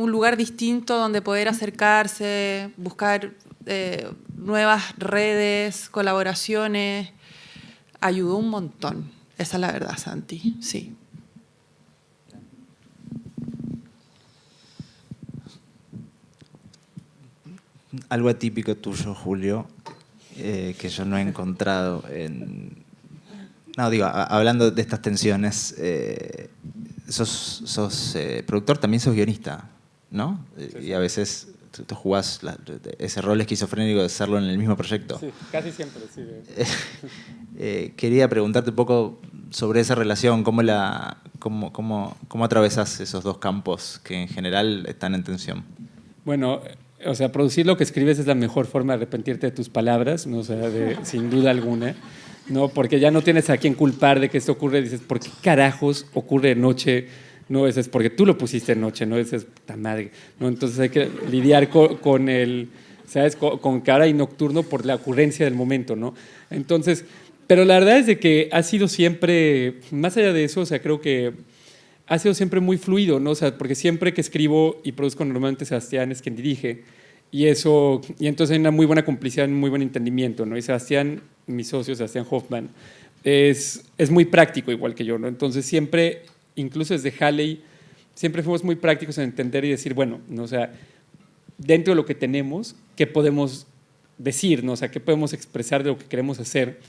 lugar distinto donde poder acercarse, buscar nuevas redes, colaboraciones. Ayudó un montón, esa es la verdad, Santi, sí. Algo atípico tuyo, Julio, que yo no he encontrado hablando de estas tensiones, sos productor, también sos guionista, ¿no? Sí. Y a veces tú jugás ese rol esquizofrénico de hacerlo en el mismo proyecto. Sí, casi siempre, sí. Quería preguntarte un poco sobre esa relación, cómo atravesás esos dos campos que en general están en tensión. Bueno, o sea, producir lo que escribes es la mejor forma de arrepentirte de tus palabras, ¿no? O sea, sin duda alguna, ¿no? Porque ya no tienes a quién culpar de que esto ocurre. Dices, ¿por qué carajos ocurre de noche? No, eso es porque tú lo pusiste en noche, ¿no? Eso es puta madre, ¿no? Entonces hay que lidiar con el, ¿sabes? Con cara y nocturno por la ocurrencia del momento, ¿no? Entonces, pero la verdad es de que ha sido siempre, más allá de eso, o sea, creo que ha sido siempre muy fluido, ¿no? O sea, porque siempre que escribo y produzco, normalmente Sebastián es quien dirige, y entonces hay una muy buena complicidad, un muy buen entendimiento, ¿no? Y Sebastián, mi socio, Sebastián Hoffman, es muy práctico igual que yo, ¿no? Entonces siempre, incluso desde Halley, siempre fuimos muy prácticos en entender y decir, bueno, ¿no? O sea, dentro de lo que tenemos, ¿qué podemos decir, ¿no? O sea, qué podemos expresar de lo que queremos hacer,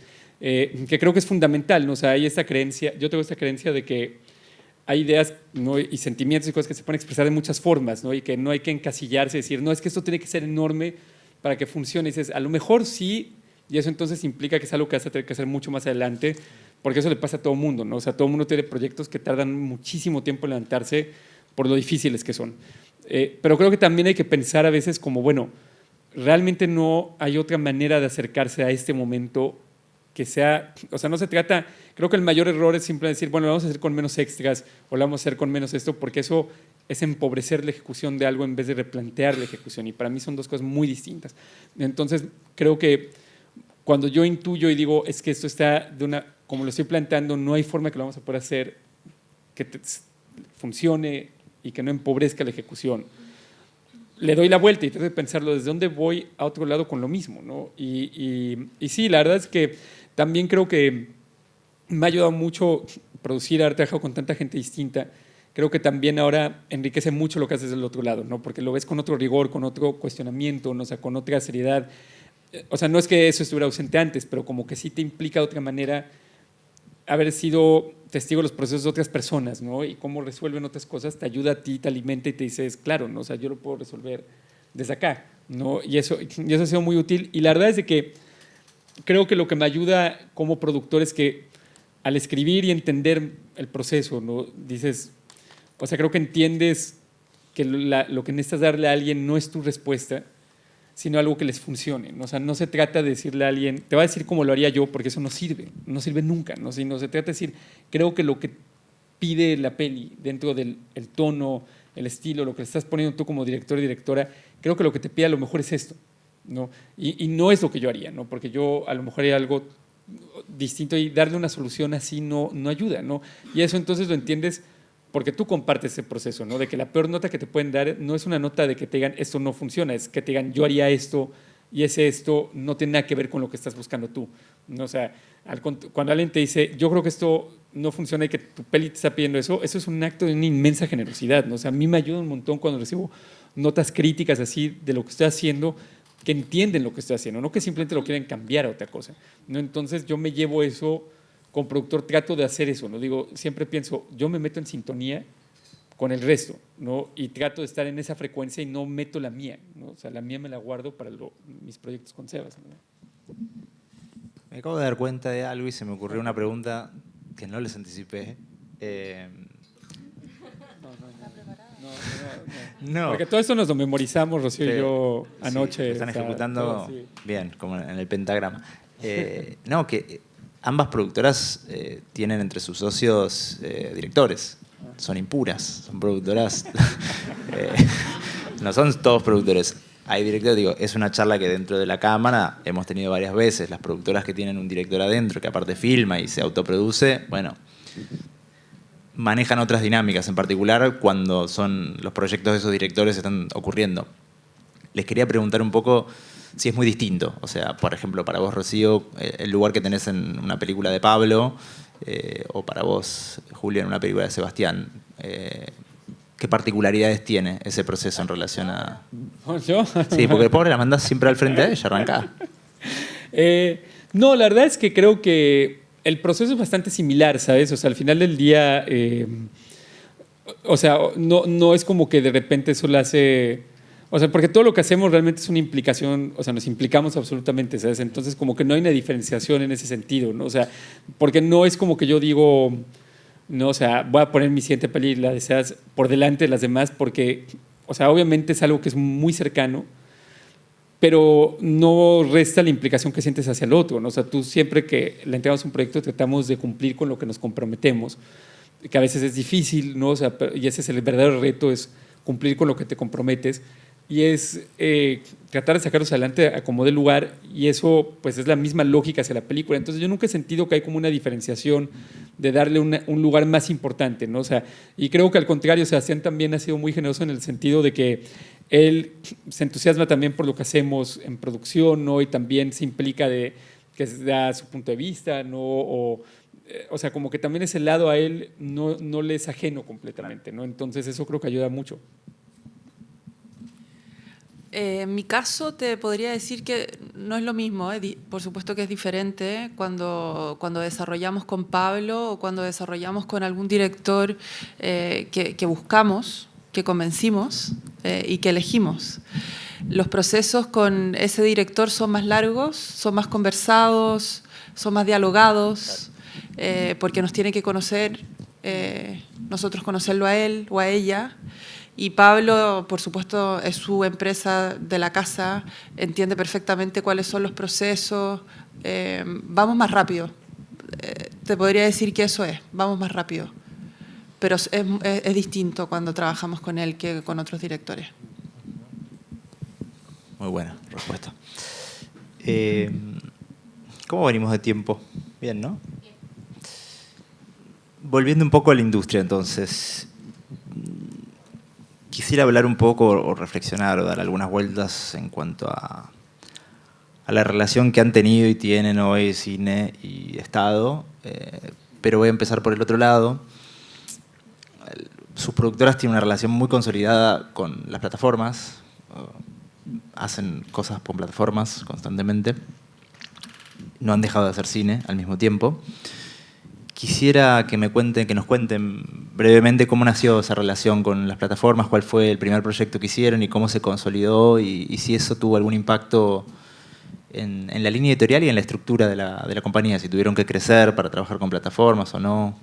que creo que es fundamental, ¿no? O sea, hay esta creencia, yo tengo esta creencia de que hay ideas, ¿no? Y sentimientos y cosas que se pueden expresar de muchas formas, ¿no? Y que no hay que encasillarse y decir, no, es que esto tiene que ser enorme para que funcione. Y dices, a lo mejor sí, y eso entonces implica que es algo que vas a tener que hacer mucho más adelante, porque eso le pasa a todo el mundo, ¿no? O sea, todo el mundo tiene proyectos que tardan muchísimo tiempo en levantarse por lo difíciles que son. Pero creo que también hay que pensar a veces como, bueno, realmente no hay otra manera de acercarse a este momento que sea, o sea, no se trata, creo que el mayor error es simplemente decir, bueno, lo vamos a hacer con menos extras o lo vamos a hacer con menos esto, porque eso es empobrecer la ejecución de algo en vez de replantear la ejecución, y para mí son dos cosas muy distintas. Entonces, creo que cuando yo intuyo y digo, es que esto está de una, como lo estoy planteando, no hay forma que lo vamos a poder hacer que funcione y que no empobrezca la ejecución, le doy la vuelta y trato de pensarlo desde dónde voy a otro lado con lo mismo, ¿no? Y sí, la verdad es que también creo que me ha ayudado mucho producir, haber trabajado con tanta gente distinta. Creo que también ahora enriquece mucho lo que haces del otro lado, ¿no? Porque lo ves con otro rigor, con otro cuestionamiento, ¿no? O sea, con otra seriedad. O sea, no es que eso estuviera ausente antes, pero como que sí te implica de otra manera haber sido testigo de los procesos de otras personas, ¿no? Y cómo resuelven otras cosas, te ayuda a ti, te alimenta y te dices, claro, ¿no? O sea, yo lo puedo resolver desde acá, ¿no? Y eso ha sido muy útil. Y la verdad es de que creo que lo que me ayuda como productor es que al escribir y entender el proceso, ¿no? Dices, o sea, creo que entiendes que lo que necesitas darle a alguien no es tu respuesta, sino algo que les funcione, ¿no? O sea, no se trata de decirle a alguien, te va a decir cómo lo haría yo, porque eso no sirve nunca, ¿no? Sino se trata de decir, creo que lo que pide la peli dentro del el tono, el estilo, lo que estás poniendo tú como director y directora, creo que lo que te pide a lo mejor es esto, ¿no? Y no es lo que yo haría, ¿no? Porque yo a lo mejor haría algo distinto y darle una solución así no ayuda, ¿no? Y eso entonces lo entiendes porque tú compartes ese proceso, ¿no? De que la peor nota que te pueden dar no es una nota de que te digan esto no funciona, es que te digan yo haría esto y esto no tiene nada que ver con lo que estás buscando tú, ¿no? O sea, cuando alguien te dice yo creo que esto no funciona y que tu peli te está pidiendo eso es un acto de una inmensa generosidad, ¿no? O sea, a mí me ayuda un montón cuando recibo notas críticas así de lo que estoy haciendo, que entienden lo que estoy haciendo, no que simplemente lo quieren cambiar a otra cosa, ¿no? Entonces yo me llevo eso. Como productor trato de hacer eso, ¿no? Digo, siempre pienso, yo me meto en sintonía con el resto, ¿no? Y trato de estar en esa frecuencia y no meto la mía, ¿no? O sea, la mía me la guardo para mis proyectos con Sebas, ¿no? Me acabo de dar cuenta de algo y se me ocurrió una pregunta que no les anticipé. No. Porque todo eso nos lo memorizamos, Rocío y yo, anoche. Sí, lo están ejecutando bien, como en el pentagrama. No, que ambas productoras tienen entre sus socios directores. Son impuras, son productoras. No son todos productores. Hay directores, digo, es una charla que dentro de la cámara hemos tenido varias veces. Las productoras que tienen un director adentro, que aparte filma y se autoproduce, bueno, manejan otras dinámicas, en particular cuando son los proyectos de esos directores están ocurriendo. Les quería preguntar un poco si es muy distinto. O sea, por ejemplo, para vos, Rocío, el lugar que tenés en una película de Pablo, o para vos, Julio, en una película de Sebastián. ¿Qué particularidades tiene ese proceso en relación a...? ¿Yo? Sí, porque el pobre la mandás siempre al frente de ella, arrancá. No, la verdad es que creo que el proceso es bastante similar, ¿sabes? O sea, al final del día, o sea, no es como que de repente eso lo hace... O sea, porque todo lo que hacemos realmente es una implicación, o sea, nos implicamos absolutamente, ¿sabes? Entonces, como que no hay una diferenciación en ese sentido, ¿no? O sea, porque no es como que yo digo, no, o sea, voy a poner mi siguiente peli, la deseas por delante de las demás, porque, o sea, obviamente es algo que es muy cercano, pero no resta la implicación que sientes hacia el otro, ¿no? O sea, tú siempre que le entregamos un proyecto tratamos de cumplir con lo que nos comprometemos. que a veces es difícil, ¿no? O sea, y ese es el verdadero reto, es cumplir con lo que te comprometes, y es tratar de sacarlos adelante a como dé lugar, y eso pues es la misma lógica hacia la película. Entonces yo nunca he sentido que hay como una diferenciación de darle un lugar más importante, ¿no? O sea, y creo que al contrario, Sebastián también ha sido muy generoso en el sentido de que él se entusiasma también por lo que hacemos en producción, ¿no? Y también se implica de que da su punto de vista, ¿no? O sea, como que también ese lado a él no le es ajeno completamente, ¿no? Entonces eso creo que ayuda mucho. En mi caso te podría decir que no es lo mismo, por supuesto que es diferente cuando desarrollamos con Pablo o cuando desarrollamos con algún director que buscamos, que convencimos y que elegimos. Los procesos con ese director son más largos, son más conversados, son más dialogados, porque nos tiene que conocer, nosotros conocerlo a él o a ella. Y Pablo, por supuesto, es su empresa de la casa, entiende perfectamente cuáles son los procesos, vamos más rápido. Te podría decir que eso es, vamos más rápido. Pero es distinto cuando trabajamos con él que con otros directores. Muy buena respuesta. ¿Cómo venimos de tiempo? Bien, ¿no? Bien. Volviendo un poco a la industria, entonces, quisiera hablar un poco o reflexionar o dar algunas vueltas en cuanto a la relación que han tenido y tienen hoy cine y Estado, pero voy a empezar por el otro lado. Sus productoras tienen una relación muy consolidada con las plataformas, hacen cosas con plataformas constantemente, no han dejado de hacer cine al mismo tiempo. Quisiera que nos cuenten brevemente cómo nació esa relación con las plataformas, cuál fue el primer proyecto que hicieron y cómo se consolidó y si eso tuvo algún impacto en la línea editorial y en la estructura de la compañía, si tuvieron que crecer para trabajar con plataformas o no.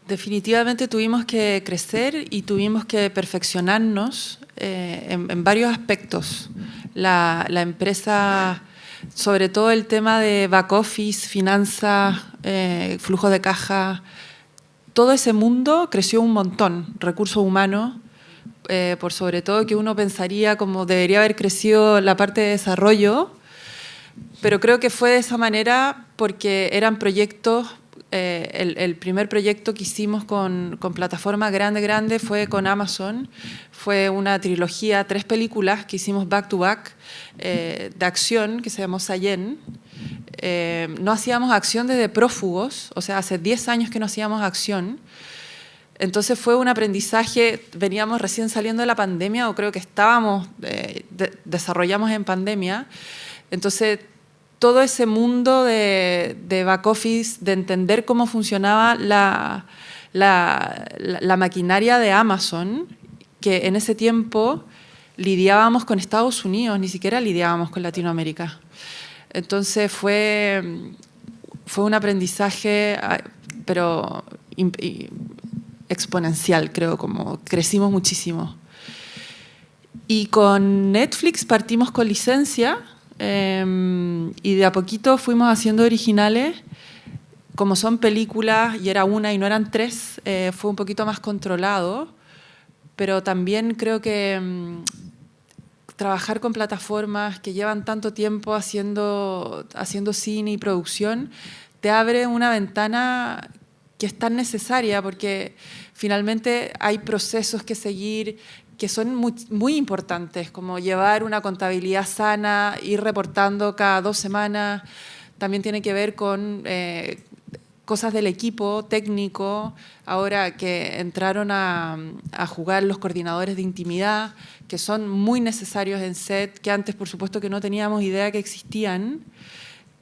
Definitivamente tuvimos que crecer y tuvimos que perfeccionarnos en varios aspectos. La empresa, sobre todo el tema de back office, finanzas, flujo de caja, todo ese mundo creció un montón, recursos humanos, por sobre todo que uno pensaría como debería haber crecido la parte de desarrollo, pero creo que fue de esa manera porque eran proyectos. El primer proyecto que hicimos con plataforma grande fue con Amazon. Fue una trilogía, 3 películas que hicimos back to back de acción que se llamó Sayen. No hacíamos acción desde Prófugos, o sea, hace 10 años que no hacíamos acción. Entonces fue un aprendizaje, veníamos recién saliendo de la pandemia, o creo que desarrollamos en pandemia. Entonces todo ese mundo de back office, de entender cómo funcionaba la maquinaria de Amazon, que en ese tiempo lidiábamos con Estados Unidos, ni siquiera lidiábamos con Latinoamérica. Entonces fue un aprendizaje, pero exponencial, creo, como crecimos muchísimo. Y con Netflix partimos con licencia, y de a poquito fuimos haciendo originales. Como son películas y era una y no eran 3, fue un poquito más controlado, pero también creo que trabajar con plataformas que llevan tanto tiempo haciendo cine y producción te abre una ventana que es tan necesaria, porque finalmente hay procesos que seguir que son muy importantes, como llevar una contabilidad sana, ir reportando cada 2 semanas. También tiene que ver con cosas del equipo técnico, ahora que entraron a jugar los coordinadores de intimidad, que son muy necesarios en set, que antes por supuesto que no teníamos idea que existían.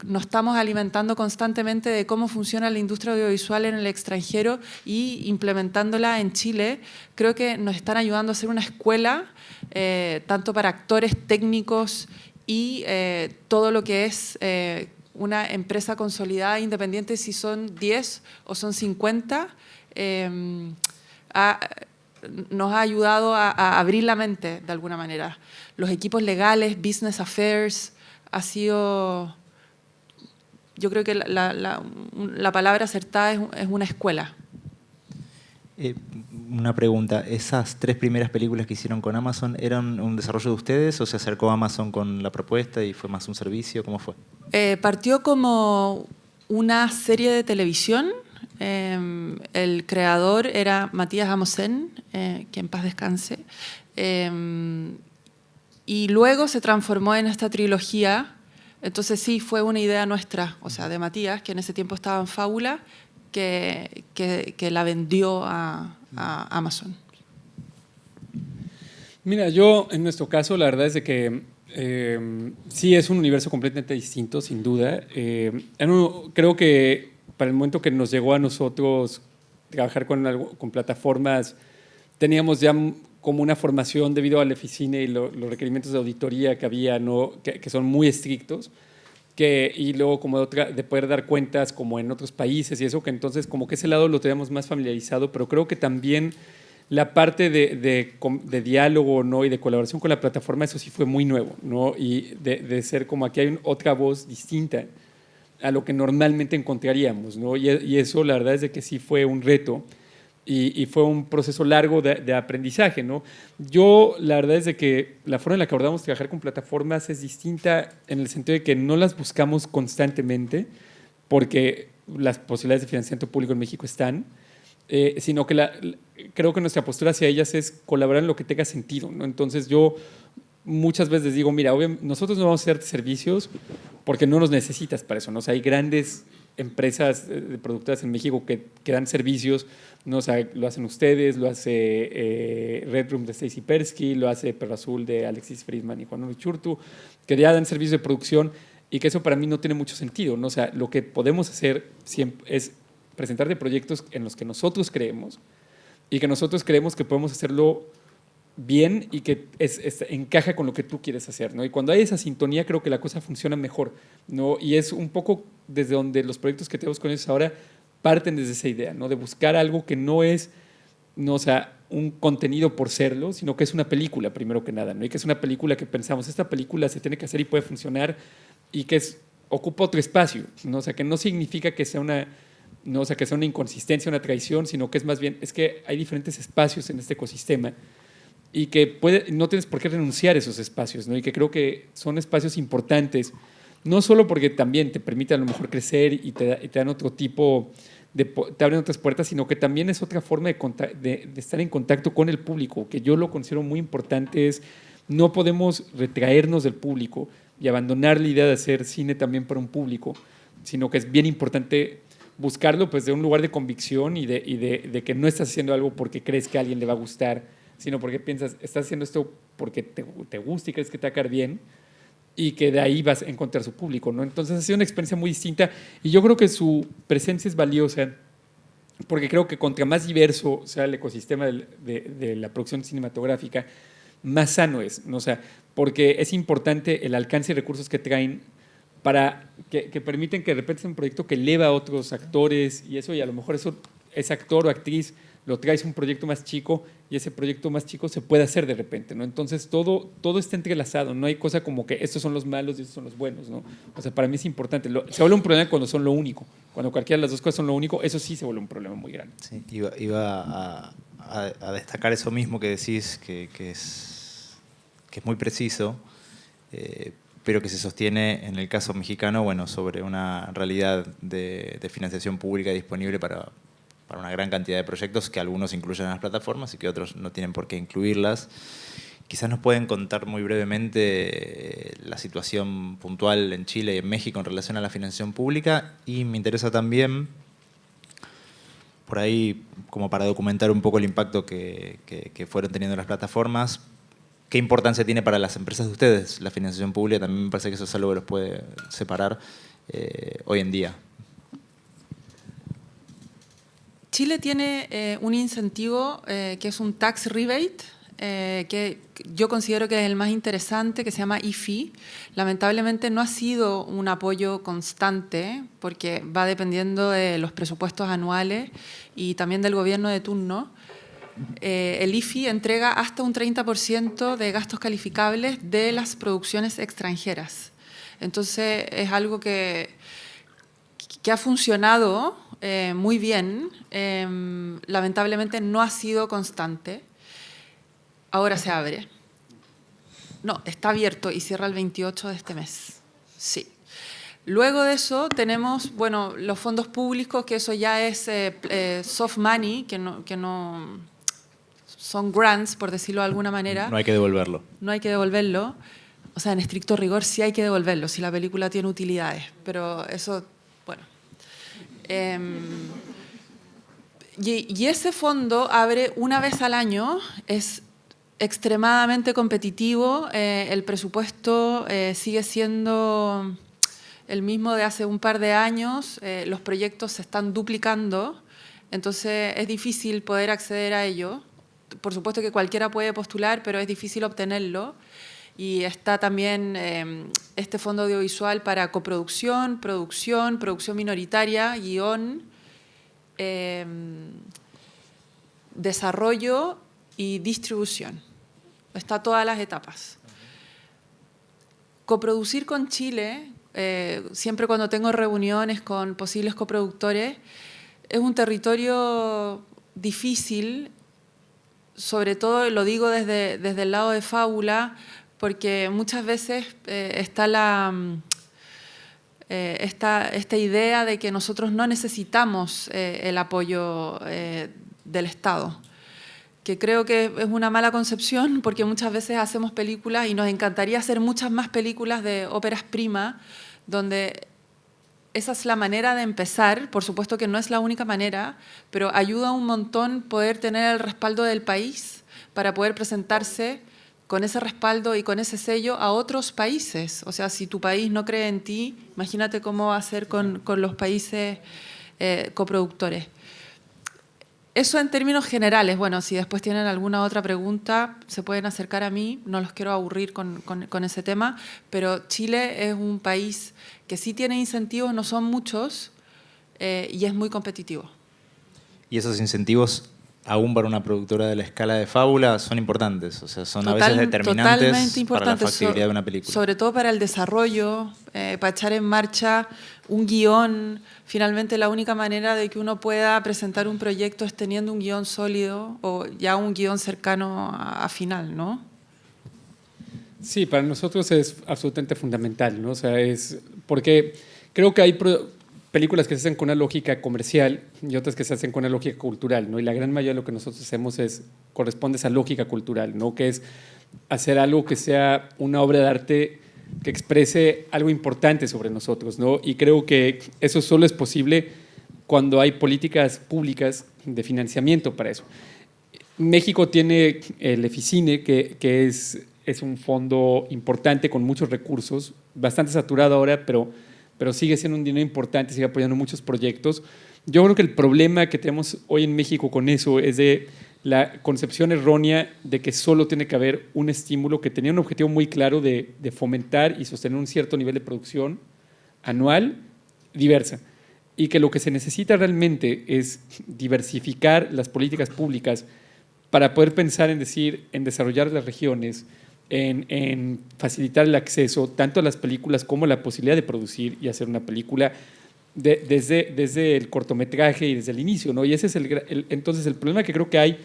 Nos estamos alimentando constantemente de cómo funciona la industria audiovisual en el extranjero y implementándola en Chile. Creo que nos están ayudando a hacer una escuela, tanto para actores técnicos y todo lo que es una empresa consolidada independiente, si son 10 o son 50, nos ha ayudado a abrir la mente de alguna manera. Los equipos legales, business affairs, ha sido yo creo que la palabra acertada es una escuela. Una pregunta, ¿esas 3 primeras películas que hicieron con Amazon eran un desarrollo de ustedes o se acercó Amazon con la propuesta y fue más un servicio? ¿Cómo fue? Partió como una serie de televisión. El creador era Matías Amosen, que en paz descanse. Y luego se transformó en esta trilogía. Entonces sí, fue una idea nuestra, o sea, de Matías, que en ese tiempo estaba en Fábula, que la vendió a Amazon. Mira, yo en nuestro caso la verdad es de que sí es un universo completamente distinto, sin duda. Creo que para el momento que nos llegó a nosotros trabajar con plataformas, teníamos ya como una formación debido a la oficina y los requerimientos de auditoría que había, ¿no? que son muy estrictos. Y luego como de poder dar cuentas como en otros países y eso, que entonces como que ese lado lo teníamos más familiarizado, pero creo que también la parte de diálogo, ¿no? Y de colaboración con la plataforma, eso sí fue muy nuevo, ¿no? Y de ser como aquí hay otra voz distinta a lo que normalmente encontraríamos, ¿no? Y eso la verdad es de que sí fue un reto y fue un proceso largo de aprendizaje, ¿no? Yo, la verdad es de que la forma en la que abordamos trabajar con plataformas es distinta en el sentido de que no las buscamos constantemente porque las posibilidades de financiamiento público en México están, sino que creo que nuestra postura hacia ellas es colaborar en lo que tenga sentido, ¿no? Entonces yo muchas veces digo, mira, nosotros no vamos a hacer servicios porque no nos necesitas para eso, ¿no? O sea, hay grandes empresas productoras en México que dan servicios, ¿no? O sea, lo hacen ustedes, lo hace Red Room de Stacy Persky, lo hace Perro Azul de Alexis Friedman y Juan Urichurtu, que ya dan servicios de producción y que eso para mí no tiene mucho sentido, ¿no? O sea, lo que podemos hacer siempre es presentar de proyectos en los que nosotros creemos y que nosotros creemos que podemos hacerlo bien y que encaja con lo que tú quieres hacer, ¿no? Y cuando hay esa sintonía creo que la cosa funciona mejor, ¿no? Y es un poco desde donde los proyectos que tenemos con ellos ahora parten desde esa idea, ¿no? De buscar algo que no es, no, o sea, un contenido por serlo, sino que es una película primero que nada, ¿no? Y que es una película que pensamos, esta película se tiene que hacer y puede funcionar y que ocupa otro espacio, ¿no? O sea, que no significa que sea una inconsistencia, una traición, sino que es más bien, es que hay diferentes espacios en este ecosistema y que no tienes por qué renunciar a esos espacios, ¿no? Y que creo que son espacios importantes, no solo porque también te permiten a lo mejor crecer y te dan otro tipo, te abren otras puertas, sino que también es otra forma de estar en contacto con el público, que yo lo considero muy importante, no podemos retraernos del público y abandonar la idea de hacer cine también para un público, sino que es bien importante buscarlo pues de un lugar de convicción y de que no estás haciendo algo porque crees que a alguien le va a gustar, sino porque piensas, estás haciendo esto porque te gusta y crees que te va a caer bien y que de ahí vas a encontrar su público, ¿no? Entonces ha sido una experiencia muy distinta y yo creo que su presencia es valiosa porque creo que contra más diverso sea el ecosistema de la producción cinematográfica, más sano es, ¿no? O sea, porque es importante el alcance y recursos que traen para que permiten que de repente sea un proyecto que eleva a otros actores y eso, y a lo mejor ese actor o actriz lo traes a un proyecto más chico y ese proyecto más chico se puede hacer de repente, ¿no? Entonces todo está entrelazado, no hay cosa como que estos son los malos y estos son los buenos, ¿no? O sea, para mí es importante. Se vuelve un problema cuando son lo único. Cuando cualquiera de las dos cosas son lo único, eso sí se vuelve un problema muy grande. Sí, iba a destacar eso mismo que decís, que es muy preciso, pero que se sostiene en el caso mexicano, bueno, sobre una realidad de financiación pública disponible para una gran cantidad de proyectos que algunos incluyen en las plataformas y que otros no tienen por qué incluirlas. Quizás nos pueden contar muy brevemente la situación puntual en Chile y en México en relación a la financiación pública, y me interesa también, por ahí, como para documentar un poco el impacto que fueron teniendo las plataformas, ¿qué importancia tiene para las empresas de ustedes la financiación pública? También me parece que eso es algo que los puede separar hoy en día. Chile tiene un incentivo que es un tax rebate, que yo considero que es el más interesante, que se llama IFI. Lamentablemente no ha sido un apoyo constante porque va dependiendo de los presupuestos anuales y también del gobierno de turno. El IFI entrega hasta un 30% de gastos calificables de las producciones extranjeras. Entonces es algo que que ha funcionado muy bien, lamentablemente no ha sido constante. Ahora se abre. No, está abierto y cierra el 28 de este mes. Sí. Luego de eso tenemos, bueno, los fondos públicos, que eso ya es soft money, que no son grants, por decirlo de alguna manera. No hay que devolverlo. No hay que devolverlo. O sea, en estricto rigor sí hay que devolverlo, si la película tiene utilidades. Pero eso, bueno. Y ese fondo abre una vez al año, es extremadamente competitivo, el presupuesto sigue siendo el mismo de hace un par de años, los proyectos se están duplicando, entonces es difícil poder acceder a ello. Por supuesto que cualquiera puede postular, pero es difícil obtenerlo. Y está también este fondo audiovisual para coproducción, producción minoritaria, guión, desarrollo y distribución. Está todas las etapas. Coproducir con Chile, siempre cuando tengo reuniones con posibles coproductores, es un territorio difícil, sobre todo lo digo desde el lado de Fábula, porque muchas veces está esta idea de que nosotros no necesitamos el apoyo del Estado, que creo que es una mala concepción, porque muchas veces hacemos películas y nos encantaría hacer muchas más películas de óperas prima, donde esa es la manera de empezar. Por supuesto que no es la única manera, pero ayuda un montón poder tener el respaldo del país para poder presentarse con ese respaldo y con ese sello a otros países. O sea, si tu país no cree en ti, imagínate cómo va a ser con los países coproductores. Eso en términos generales. Bueno, si después tienen alguna otra pregunta, se pueden acercar a mí, no los quiero aburrir con ese tema, pero Chile es un país que sí tiene incentivos, no son muchos, y es muy competitivo. Y esos incentivos, aún para una productora de la escala de Fábula, son importantes, o sea, son a veces determinantes para la factibilidad de una película. Sobre todo para el desarrollo, para echar en marcha un guión. Finalmente, la única manera de que uno pueda presentar un proyecto es teniendo un guión sólido o ya un guión cercano a final, ¿no? Sí, para nosotros es absolutamente fundamental, ¿no? O sea, es porque creo que hay películas que se hacen con una lógica comercial y otras que se hacen con una lógica cultural, ¿no? Y la gran mayoría de lo que nosotros hacemos corresponde a esa lógica cultural, ¿no? Que es hacer algo que sea una obra de arte que exprese algo importante sobre nosotros, ¿no? Y creo que eso solo es posible cuando hay políticas públicas de financiamiento para eso. México tiene el Eficine, que es un fondo importante con muchos recursos, bastante saturado ahora, pero sigue siendo un dinero importante, sigue apoyando muchos proyectos. Yo creo que el problema que tenemos hoy en México con eso es de la concepción errónea de que solo tiene que haber un estímulo que tenía un objetivo muy claro de fomentar y sostener un cierto nivel de producción anual diversa, y que lo que se necesita realmente es diversificar las políticas públicas para poder pensar en desarrollar las regiones, en facilitar el acceso tanto a las películas como la posibilidad de producir y hacer una película desde el cortometraje y desde el inicio, ¿no? Y ese es entonces el problema que creo que hay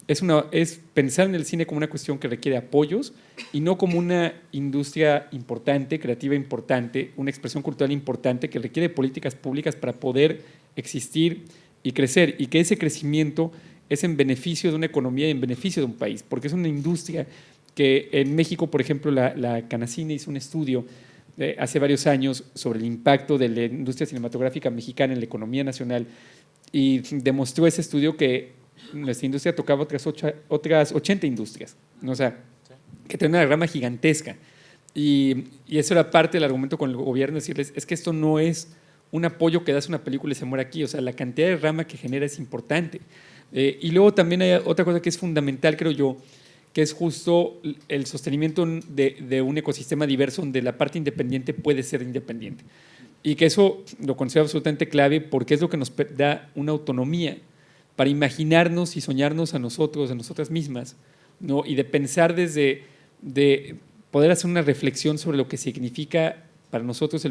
es pensar en el cine como una cuestión que requiere apoyos y no como una industria importante, creativa importante, una expresión cultural importante que requiere políticas públicas para poder existir y crecer, y que ese crecimiento es en beneficio de una economía y en beneficio de un país, porque es una industria que en México, por ejemplo, la Canacine hizo un estudio hace varios años sobre el impacto de la industria cinematográfica mexicana en la economía nacional, y demostró ese estudio que nuestra industria tocaba otras 80 industrias, ¿no? O sea, que tiene una rama gigantesca. Y eso era parte del argumento con el gobierno, decirles, es que esto no es un apoyo que das a una película y se muere aquí, o sea, la cantidad de rama que genera es importante. Y luego también hay otra cosa que es fundamental, creo yo, que es justo el sostenimiento de un ecosistema diverso donde la parte independiente puede ser independiente. Y que eso lo considero absolutamente clave porque es lo que nos da una autonomía para imaginarnos y soñarnos a nosotros, a nosotras mismas, ¿no? Y de pensar de poder hacer una reflexión sobre lo que significa para nosotros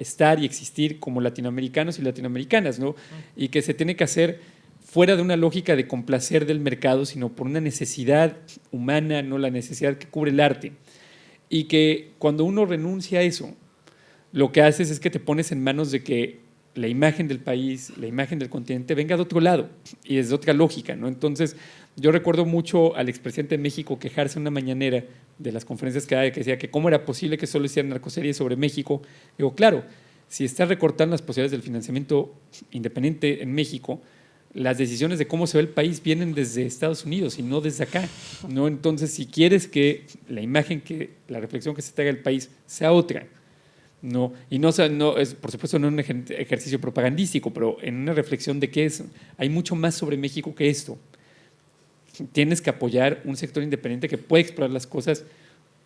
estar y existir como latinoamericanos y latinoamericanas, ¿no? Y que se tiene que hacer fuera de una lógica de complacer del mercado, sino por una necesidad humana, no la necesidad que cubre el arte. Y que cuando uno renuncia a eso, lo que haces es que te pones en manos de que la imagen del país, la imagen del continente venga de otro lado y desde otra lógica, ¿no? Entonces, yo recuerdo mucho al expresidente de México quejarse en una mañanera de las conferencias que decía que cómo era posible que solo hicieran narcoseries sobre México. Digo, claro, si estás recortando las posibilidades del financiamiento independiente en México, las decisiones de cómo se ve el país vienen desde Estados Unidos y no desde acá, ¿no? Entonces, si quieres que la imagen, la reflexión que se te haga del país sea otra, no, y no es, por supuesto, no un ejercicio propagandístico, pero en una reflexión de que hay mucho más sobre México que esto. Tienes que apoyar un sector independiente que puede explorar las cosas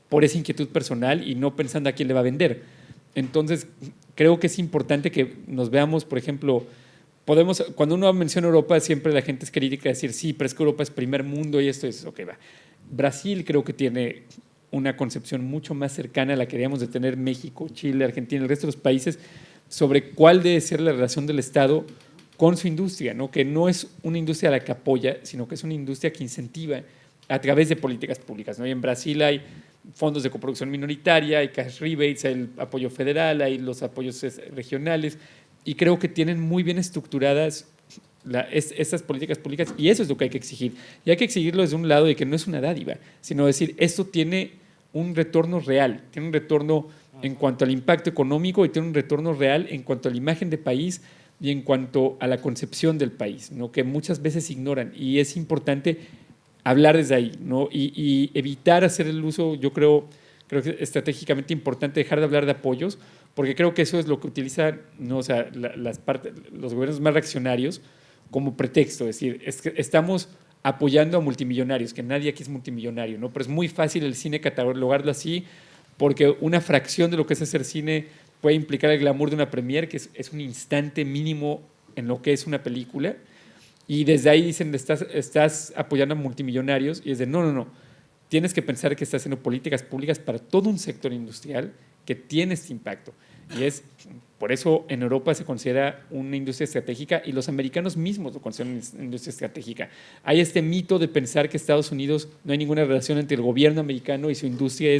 por esa inquietud personal y no pensando a quién le va a vender. Entonces, creo que es importante que nos veamos, por ejemplo, cuando uno menciona Europa, siempre la gente es crítica de decir, sí, pero es que Europa es primer mundo y esto es, ok, va. Brasil creo que tiene una concepción mucho más cercana a la que deberíamos de tener México, Chile, Argentina, el resto de los países, sobre cuál debe ser la relación del Estado con su industria, ¿no? Que no es una industria a la que apoya, sino que es una industria que incentiva a través de políticas públicas, ¿no? Y en Brasil hay fondos de coproducción minoritaria, hay cash rebates, hay el apoyo federal, hay los apoyos regionales, y creo que tienen muy bien estructuradas estas políticas públicas, y eso es lo que hay que exigir. Y hay que exigirlo desde un lado de que no es una dádiva, sino decir, esto tiene un retorno real, tiene un retorno en cuanto al impacto económico y tiene un retorno real en cuanto a la imagen de país y en cuanto a la concepción del país, ¿no? Que muchas veces ignoran, y es importante hablar desde ahí, ¿no? Y evitar hacer el uso, yo creo que es estratégicamente importante dejar de hablar de apoyos, porque creo que eso es lo que utilizan, ¿no? O sea, los gobiernos más reaccionarios como pretexto, es decir, es que estamos apoyando a multimillonarios, que nadie aquí es multimillonario, ¿no? Pero es muy fácil el cine catalogarlo así, porque una fracción de lo que es hacer cine puede implicar el glamour de una premiere, que es un instante mínimo en lo que es una película, y desde ahí dicen, estás apoyando a multimillonarios, y es de, no, tienes que pensar que estás haciendo políticas públicas para todo un sector industrial que tiene este impacto. Y por eso en Europa se considera una industria estratégica y los americanos mismos lo consideran una industria estratégica. Hay este mito de pensar que Estados Unidos no hay ninguna relación entre el gobierno americano y su industria.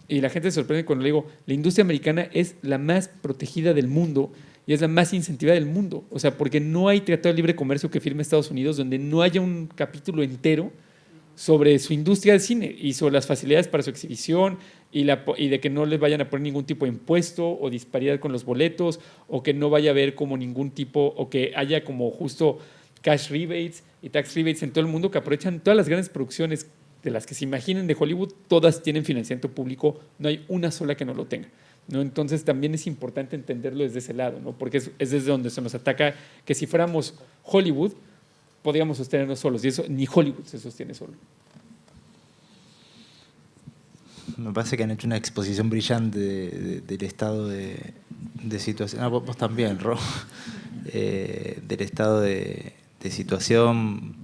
Y la gente se sorprende cuando le digo, la industria americana es la más protegida del mundo y es la más incentivada del mundo. O sea, porque no hay tratado de libre comercio que firme Estados Unidos donde no haya un capítulo entero sobre su industria del cine y sobre las facilidades para su exhibición y de que no les vayan a poner ningún tipo de impuesto o disparidad con los boletos, o que no vaya a haber como ningún tipo, o que haya como justo cash rebates y tax rebates en todo el mundo, que aprovechan todas las grandes producciones de las que se imaginen de Hollywood, todas tienen financiamiento público, no hay una sola que no lo tenga, ¿no? Entonces también es importante entenderlo desde ese lado, ¿no? Porque es desde donde se nos ataca que si fuéramos Hollywood podríamos sostenernos solos, y eso ni Hollywood se sostiene solo. Me parece que han hecho una exposición brillante del estado de situación. Vos también, Ro. Del estado de situación.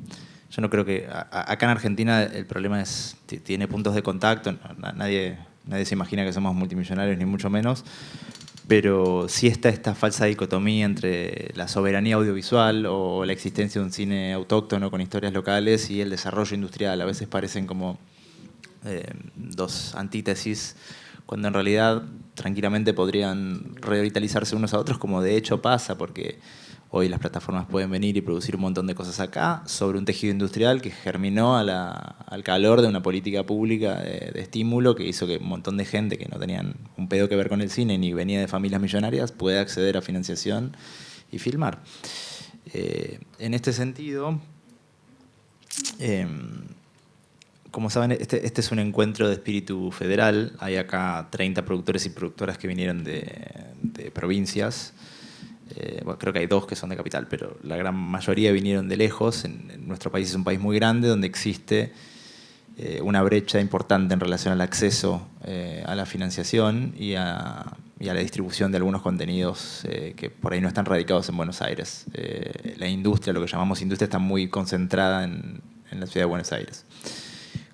Yo no creo que... Acá en Argentina el problema tiene puntos de contacto. Nadie se imagina que somos multimillonarios, ni mucho menos. Pero sí está esta falsa dicotomía entre la soberanía audiovisual o la existencia de un cine autóctono con historias locales y el desarrollo industrial. A veces parecen como dos antítesis, cuando en realidad tranquilamente podrían revitalizarse unos a otros, como de hecho pasa, porque hoy las plataformas pueden venir y producir un montón de cosas acá sobre un tejido industrial que germinó al calor de una política pública de estímulo que hizo que un montón de gente que no tenían un pedo que ver con el cine ni venía de familias millonarias pueda acceder a financiación y filmar. En este sentido, como saben, este es un encuentro de espíritu federal. Hay acá 30 productores y productoras que vinieron de provincias. Bueno, creo que hay 2 que son de capital, pero la gran mayoría vinieron de lejos. En nuestro país es un país muy grande donde existe una brecha importante en relación al acceso a la financiación y a la distribución de algunos contenidos que por ahí no están radicados en Buenos Aires. La industria, lo que llamamos industria, está muy concentrada en la ciudad de Buenos Aires.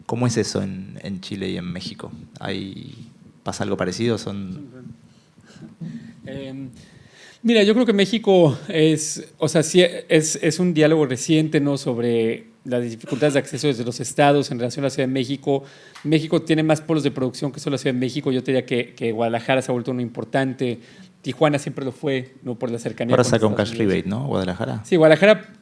¿Cómo es eso en Chile y en México? ¿Pasa algo parecido? Mira, yo creo que México sí es un diálogo reciente, ¿no?, sobre las dificultades de acceso desde los estados en relación a la Ciudad de México. México tiene más polos de producción que solo la Ciudad de México. Yo te diría que Guadalajara se ha vuelto uno importante. Tijuana siempre lo fue, ¿no?, por la cercanía. Ahora saca un cash rebate, ¿no? Guadalajara. Sí, Guadalajara.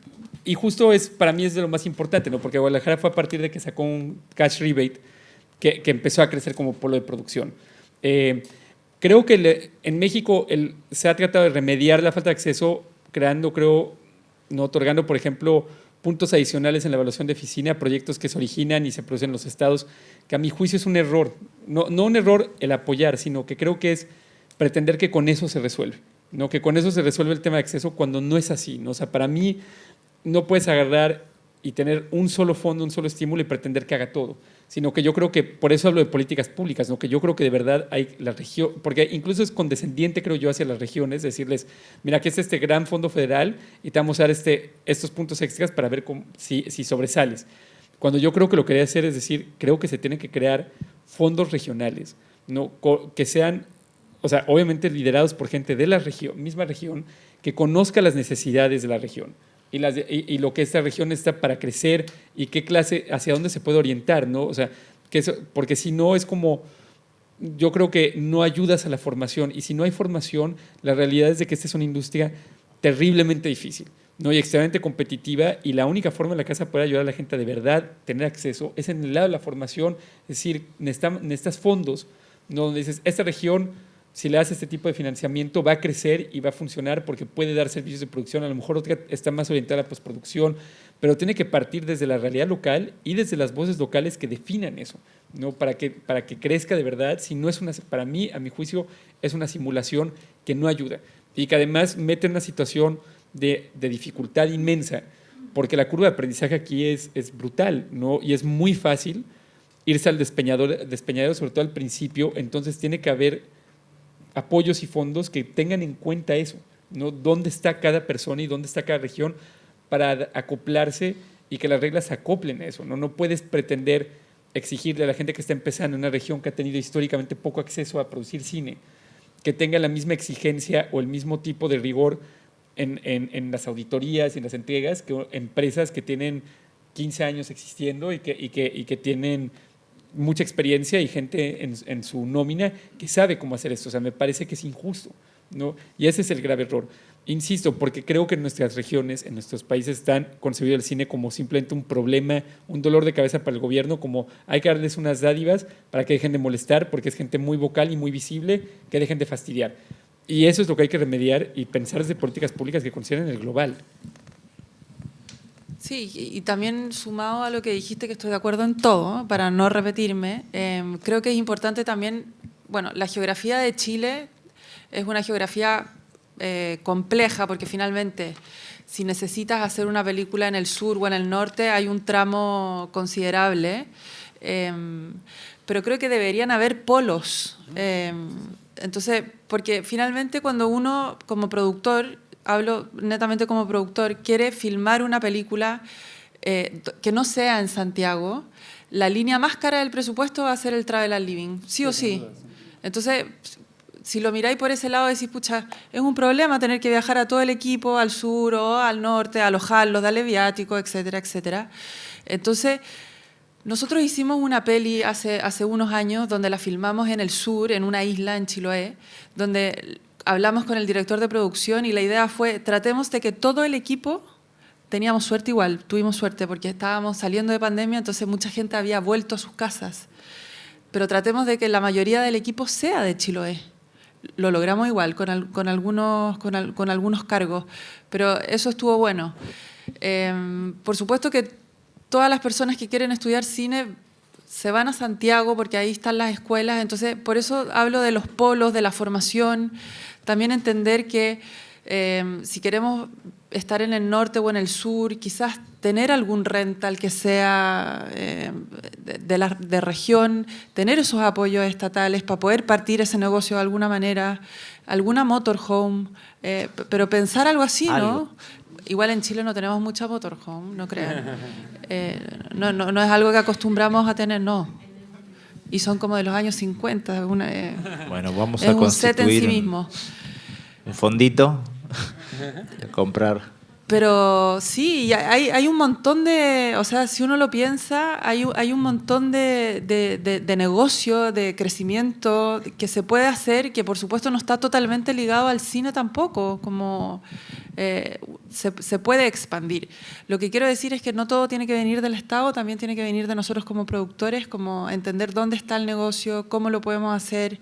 Y justo para mí es de lo más importante, ¿no?, porque Guadalajara fue a partir de que sacó un cash rebate que empezó a crecer como polo de producción. Creo que en México se ha tratado de remediar la falta de acceso creando, no otorgando, por ejemplo, puntos adicionales en la evaluación de oficina a proyectos que se originan y se producen en los estados, que a mi juicio es un error. No un error el apoyar, sino que creo que es pretender que con eso se resuelve, ¿no?, que con eso se resuelve el tema de acceso cuando no es así, ¿no? O sea, para mí no puedes agarrar y tener un solo fondo, un solo estímulo y pretender que haga todo, sino que yo creo que, por eso hablo de políticas públicas, ¿no?, que yo creo que de verdad hay la región, porque incluso es condescendiente, creo yo, hacia las regiones, decirles, mira, aquí es este gran fondo federal y te vamos a dar estos puntos extras para ver si sobresales. Cuando yo creo que lo que debe hacer es decir, creo que se tienen que crear fondos regionales, ¿no?, que sean, o sea, obviamente liderados por gente de la misma región, que conozca las necesidades de la región. Y lo que esta región está para crecer y qué clase, hacia dónde se puede orientar, ¿no? O sea, porque si no es como, yo creo que no ayudas a la formación, y si no hay formación, la realidad es de que esta es una industria terriblemente difícil, ¿no?, y extremadamente competitiva, y la única forma en la que se puede ayudar a la gente a de verdad tener acceso es en el lado de la formación, es decir, necesitas fondos, ¿no?, donde dices, esta región, si le das este tipo de financiamiento, va a crecer y va a funcionar porque puede dar servicios de producción. A lo mejor otra está más orientada a la postproducción, pero tiene que partir desde la realidad local y desde las voces locales que definan eso, ¿no?, para que crezca de verdad. Si no es para mí, a mi juicio, es una simulación que no ayuda y que además mete en una situación de dificultad inmensa, porque la curva de aprendizaje aquí es brutal, ¿no?, y es muy fácil irse al despeñadero, sobre todo al principio. Entonces tiene que haber apoyos y fondos que tengan en cuenta eso, ¿no?, dónde está cada persona y dónde está cada región para acoplarse y que las reglas se acoplen a eso, ¿no? No puedes pretender exigirle a la gente que está empezando en una región que ha tenido históricamente poco acceso a producir cine, que tenga la misma exigencia o el mismo tipo de rigor en las auditorías y en las entregas que empresas que tienen 15 años existiendo y que tienen mucha experiencia y gente en su nómina que sabe cómo hacer esto. O sea, me parece que es injusto, ¿no? Y ese es el grave error. Insisto, porque creo que en nuestras regiones, en nuestros países, están concebido el cine como simplemente un problema, un dolor de cabeza para el gobierno, como hay que darles unas dádivas para que dejen de molestar, porque es gente muy vocal y muy visible, que dejen de fastidiar. Y eso es lo que hay que remediar y pensar desde políticas públicas que consideren el global. Sí, y también sumado a lo que dijiste, que estoy de acuerdo en todo, para no repetirme, creo que es importante también, bueno, la geografía de Chile es una geografía compleja, porque finalmente, si necesitas hacer una película en el sur o en el norte, hay un tramo considerable, pero creo que deberían haber polos. Entonces, porque finalmente cuando uno, como productor, hablo netamente como productor, quiere filmar una película que no sea en Santiago, la línea más cara del presupuesto va a ser el Travel and Living, sí o sí. Entonces, si lo miráis por ese lado, decís, pucha, es un problema tener que viajar a todo el equipo, al sur o al norte, alojarlos, darle viáticos, etcétera, etcétera. Entonces, nosotros hicimos una peli hace unos años donde la filmamos en el sur, en una isla en Chiloé, donde hablamos con el director de producción y la idea fue, tratemos de que todo el equipo, teníamos suerte igual, tuvimos suerte porque estábamos saliendo de pandemia, entonces mucha gente había vuelto a sus casas, pero tratemos de que la mayoría del equipo sea de Chiloé. Lo logramos igual, con algunos cargos, pero eso estuvo bueno. Por supuesto que todas las personas que quieren estudiar cine se van a Santiago porque ahí están las escuelas, entonces por eso hablo de los polos, de la formación. También entender que si queremos estar en el norte o en el sur, quizás tener algún rental que sea de región, tener esos apoyos estatales para poder partir ese negocio de alguna manera, alguna motorhome, pero pensar algo así, ¿no? Igual en Chile no tenemos mucha motorhome, no crean. No es algo que acostumbramos a tener, no. Y son como de los años 50. Bueno, vamos es a un set en constituir sí mismo. un fondito, comprar. Pero sí, hay un montón de, o sea, si uno lo piensa, hay un montón de negocio, de crecimiento que se puede hacer, que por supuesto no está totalmente ligado al cine tampoco, como se puede expandir. Lo que quiero decir es que no todo tiene que venir del Estado, también tiene que venir de nosotros como productores, como entender dónde está el negocio, cómo lo podemos hacer,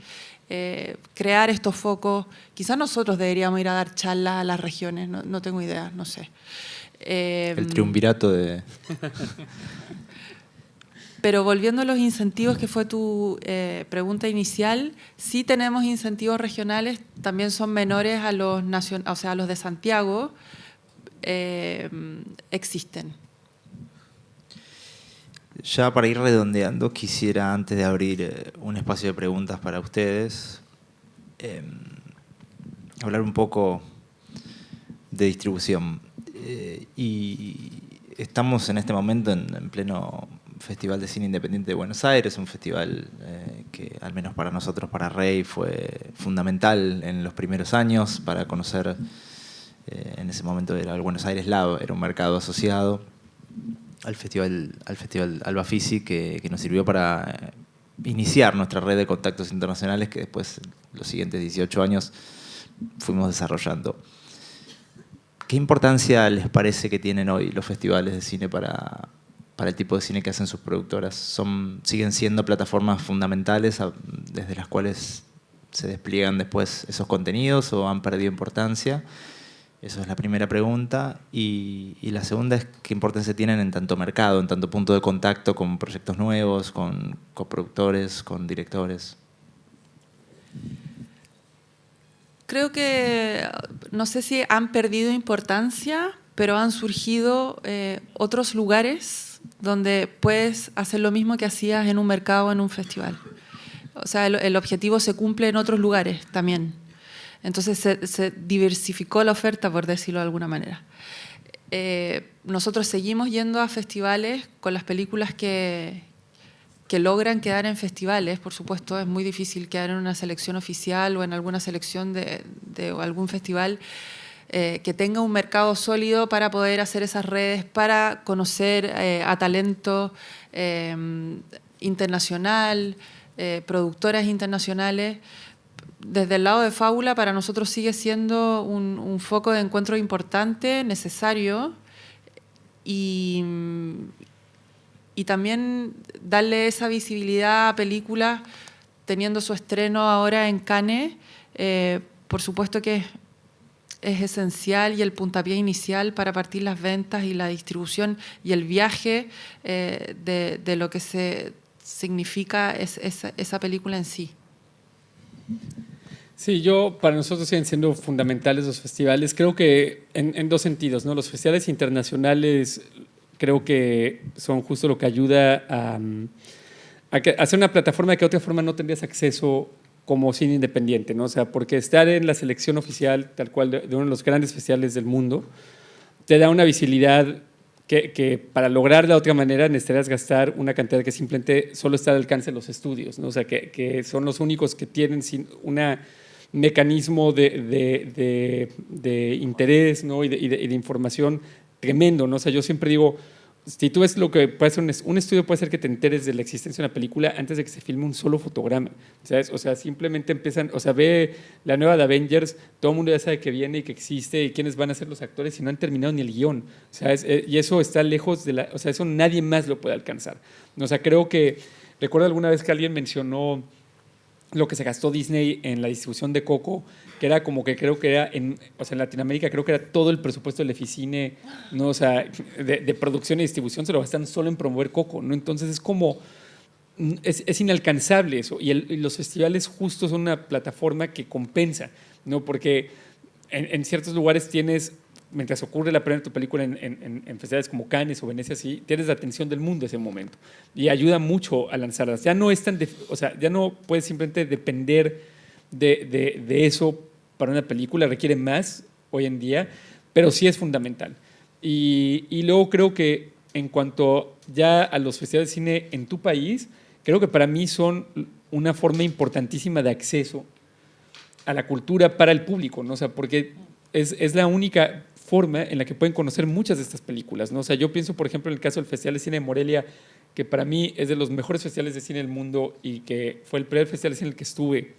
crear estos focos. Quizás nosotros deberíamos ir a dar charlas a las regiones, no tengo idea, no sé. El triunvirato de... Pero volviendo a los incentivos, que fue tu pregunta inicial, sí tenemos incentivos regionales, también son menores a los, o sea, a los de Santiago, existen. Ya para ir redondeando, quisiera, antes de abrir un espacio de preguntas para ustedes, hablar un poco de distribución. Y estamos en este momento en pleno Festival de Cine Independiente de Buenos Aires, un festival que, al menos para nosotros, para Rey, fue fundamental en los primeros años para conocer, en ese momento era el Buenos Aires Lab, era un mercado asociado al festival Alba Fisi, que nos sirvió para iniciar nuestra red de contactos internacionales que después, los siguientes 18 años, fuimos desarrollando. ¿Qué importancia les parece que tienen hoy los festivales de cine para el tipo de cine que hacen sus productoras? ¿Siguen siendo plataformas fundamentales desde las cuales se despliegan después esos contenidos o han perdido importancia? Esa es la primera pregunta. Y la segunda es qué importancia tienen en tanto mercado, en tanto punto de contacto con proyectos nuevos, con coproductores, con directores. Creo que, no sé si han perdido importancia, pero han surgido otros lugares donde puedes hacer lo mismo que hacías en un mercado o en un festival. O sea, el objetivo se cumple en otros lugares también. Entonces se diversificó la oferta, por decirlo de alguna manera. Nosotros seguimos yendo a festivales con las películas que logran quedar en festivales. Por supuesto, es muy difícil quedar en una selección oficial o en alguna selección de algún festival que tenga un mercado sólido para poder hacer esas redes, para conocer a talento internacional, productoras internacionales. Desde el lado de Fábula, para nosotros sigue siendo un foco de encuentro importante, necesario, y también darle esa visibilidad a películas, teniendo su estreno ahora en Cannes, por supuesto que es esencial y el puntapié inicial para partir las ventas y la distribución y el viaje de lo que significa esa película en sí. Sí, para nosotros siguen siendo fundamentales los festivales, creo que en dos sentidos, ¿no? Los festivales internacionales creo que son justo lo que ayuda a hacer una plataforma que de otra forma no tendrías acceso como cine independiente, ¿no? O sea, porque estar en la selección oficial, tal cual, de uno de los grandes festivales del mundo, te da una visibilidad que para lograr de otra manera necesitarías gastar una cantidad que simplemente solo está al alcance de los estudios, ¿no? O sea, que son los únicos que tienen un mecanismo de interés, ¿no? y de información tremendo, ¿no? O sea, yo siempre digo, si tú ves lo que puede ser un estudio, puede ser que te enteres de la existencia de una película antes de que se filme un solo fotograma, ¿sabes? O sea, simplemente empiezan, o sea, ve la nueva de Avengers, todo el mundo ya sabe que viene y que existe y quiénes van a ser los actores y no han terminado ni el guión, ¿sabes? Y eso está lejos o sea, eso nadie más lo puede alcanzar. O sea, creo que, recuerdo alguna vez que alguien mencionó lo que se gastó Disney en la distribución de Coco, que era como que creo que era, o sea, en Latinoamérica creo que era todo el presupuesto del Eficine, ¿no? O sea, de producción y distribución se lo gastan solo en promover Coco, ¿no? Entonces es como, es inalcanzable eso, y los festivales justo son una plataforma que compensa, ¿no? Porque en ciertos lugares tienes, mientras ocurre la primera de tu película en festivales como Cannes o Venecia, sí, tienes la atención del mundo en ese momento y ayuda mucho a lanzarlas. Ya no es o sea, ya no puedes simplemente depender de eso para una película, requiere más hoy en día, pero sí es fundamental. Y luego creo que en cuanto ya a los festivales de cine en tu país, creo que para mí son una forma importantísima de acceso a la cultura para el público, ¿no? O sea, porque es la única forma en la que pueden conocer muchas de estas películas, ¿no? O sea, yo pienso, por ejemplo, en el caso del Festival de Cine de Morelia, que para mí es de los mejores festivales de cine del mundo y que fue el primer festival de cine en el que estuve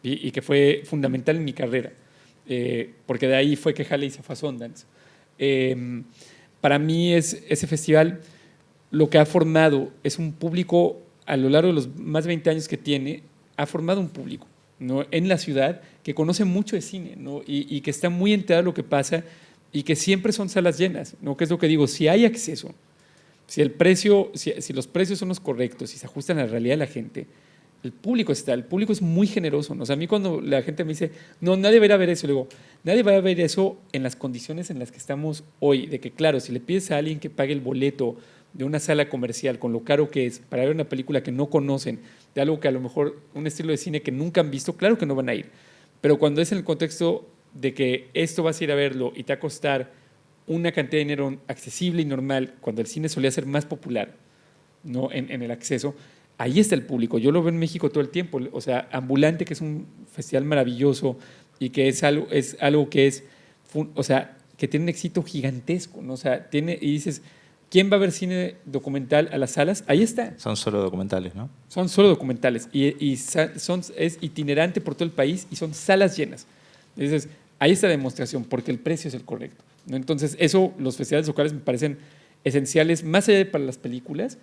y que fue fundamental en mi carrera, porque de ahí fue que Halley se fue a Sundance. Para mí ese festival lo que ha formado es un público, a lo largo de los más de 20 años que tiene, ha formado un público, ¿no? En la ciudad que conoce mucho de cine, ¿no? Y que está muy enterado de lo que pasa y que siempre son salas llenas, ¿no? Que es lo que digo, si hay acceso, si los precios son los correctos, si se ajustan a la realidad de la gente, el público es muy generoso, ¿no? O sea, a mí cuando la gente me dice, no, nadie va a ir a ver eso, le digo, nadie va a ver eso en las condiciones en las que estamos hoy, de que claro, si le pides a alguien que pague el boleto de una sala comercial con lo caro que es para ver una película que no conocen, de algo que a lo mejor un estilo de cine que nunca han visto, claro que no van a ir. Pero cuando es en el contexto de que esto vas a ir a verlo y te va a costar una cantidad de dinero accesible y normal, cuando el cine solía ser más popular, ¿no? En el acceso, ahí está el público. Yo lo veo en México todo el tiempo. O sea, Ambulante, que es un festival maravilloso y que es algo que es, o sea, que tiene un éxito gigantesco, ¿no? O sea, y dices, ¿quién va a ver cine documental a las salas? Ahí está. Son solo documentales, ¿no? Son solo documentales es itinerante por todo el país y son salas llenas. Entonces, ahí está la demostración, porque el precio es el correcto, ¿no? Entonces, los festivales locales me parecen esenciales, más allá de para las películas,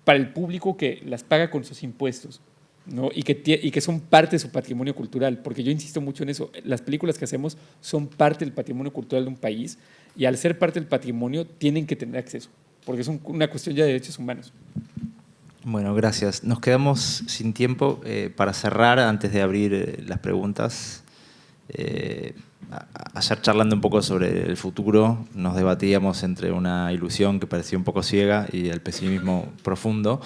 para el público que las paga con sus impuestos, ¿no? Y que son parte de su patrimonio cultural, porque yo insisto mucho en eso, las películas que hacemos son parte del patrimonio cultural de un país y al ser parte del patrimonio tienen que tener acceso, porque es una cuestión ya de derechos humanos. Bueno, gracias. Nos quedamos sin tiempo. Para cerrar, antes de abrir las preguntas, ayer charlando un poco sobre el futuro, nos debatíamos entre una ilusión que parecía un poco ciega y el pesimismo profundo.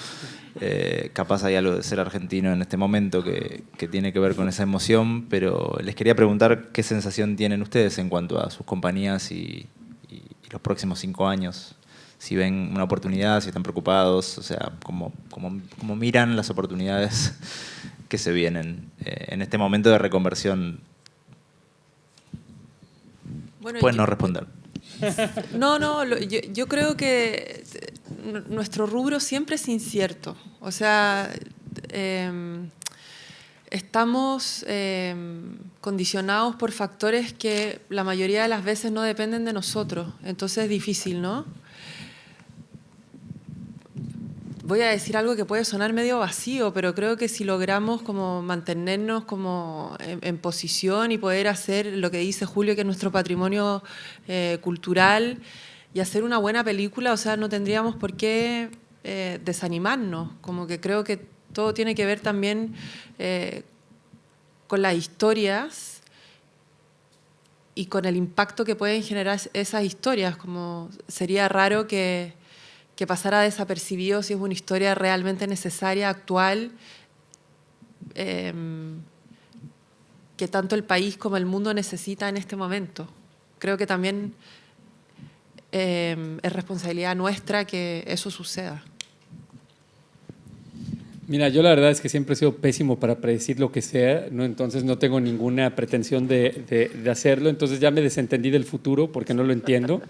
Capaz hay algo de ser argentino en este momento que tiene que ver con esa emoción, pero les quería preguntar qué sensación tienen ustedes en cuanto a sus compañías y los próximos 5 años. Si ven una oportunidad, si están preocupados, o sea, cómo miran las oportunidades que se vienen en este momento de reconversión. Bueno, pueden no responder. Yo creo que nuestro rubro siempre es incierto. O sea, estamos condicionados por factores que la mayoría de las veces no dependen de nosotros. Entonces es difícil, ¿no? Voy a decir algo que puede sonar medio vacío, pero creo que si logramos como mantenernos como en posición y poder hacer lo que dice Julio, que es nuestro patrimonio cultural, y hacer una buena película, o sea, no tendríamos por qué desanimarnos. Como que creo que todo tiene que ver también con las historias y con el impacto que pueden generar esas historias. Como sería raro que pasara desapercibido si es una historia realmente necesaria, actual, que tanto el país como el mundo necesita en este momento. Creo que también es responsabilidad nuestra que eso suceda. Mira, yo la verdad es que siempre he sido pésimo para predecir lo que sea, ¿no? Entonces no tengo ninguna pretensión de hacerlo, entonces ya me desentendí del futuro porque no lo entiendo.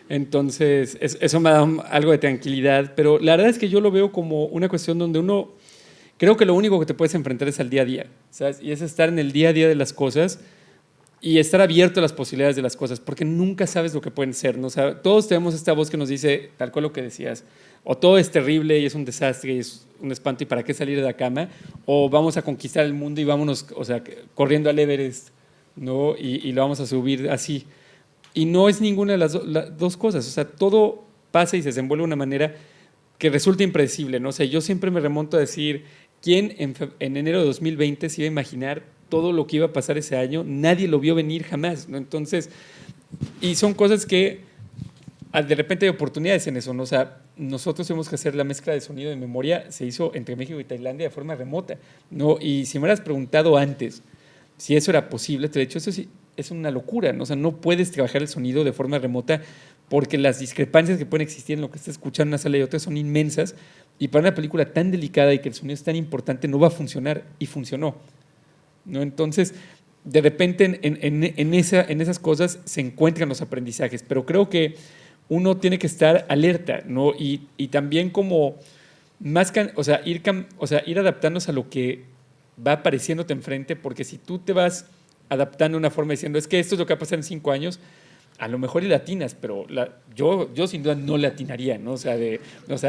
Entonces, eso me da algo de tranquilidad, pero la verdad es que yo lo veo como una cuestión donde creo que lo único que te puedes enfrentar es al día a día, ¿sabes? Y es estar en el día a día de las cosas y estar abierto a las posibilidades de las cosas, porque nunca sabes lo que pueden ser, ¿no? O sea, todos tenemos esta voz que nos dice, tal cual lo que decías, o todo es terrible y es un desastre y es un espanto y para qué salir de la cama, o vamos a conquistar el mundo y vámonos, o sea, corriendo al Everest, ¿no? Y lo vamos a subir así. Y no es ninguna de las dos cosas. O sea, todo pasa y se desenvuelve de una manera que resulta impredecible, ¿no? O sea, yo siempre me remonto a decir, ¿quién en enero de 2020 se iba a imaginar todo lo que iba a pasar ese año? Nadie lo vio venir jamás, ¿no? Entonces, y son cosas que de repente hay oportunidades en eso, ¿no? O sea, nosotros tuvimos que hacer la mezcla de sonido y memoria, se hizo entre México y Tailandia de forma remota, ¿no? Y si me hubieras preguntado antes si eso era posible, te he dicho, eso sí, es una locura, ¿no? O sea, no puedes trabajar el sonido de forma remota porque las discrepancias que pueden existir en lo que estás escuchando en una sala y otra son inmensas, y para una película tan delicada y que el sonido es tan importante no va a funcionar, y funcionó. ¿no? Entonces, de repente en esas cosas se encuentran los aprendizajes, pero creo que uno tiene que estar alerta, ¿no? Y también como ir adaptándose a lo que va apareciéndote enfrente, porque si tú te vas adaptando de una forma diciendo, es que esto es lo que va a pasar en 5 años, a lo mejor y latinas, pero yo sin duda no latinaría, ¿no? O sea,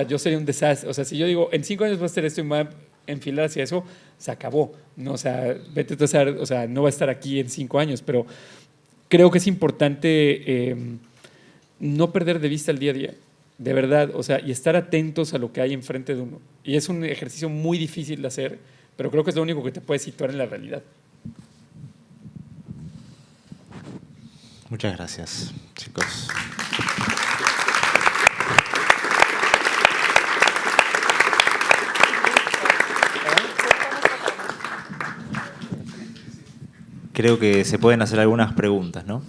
yo sería un desastre. O sea, si yo digo, en 5 años va a hacer esto y me voy a enfilar hacia eso, se acabó, ¿no? O sea, vete a saber, o sea, no va a estar aquí en 5 años, pero creo que es importante no perder de vista el día a día, de verdad, o sea, y estar atentos a lo que hay enfrente de uno. Y es un ejercicio muy difícil de hacer, pero creo que es lo único que te puede situar en la realidad. Muchas gracias, chicos. Creo que se pueden hacer algunas preguntas, ¿no?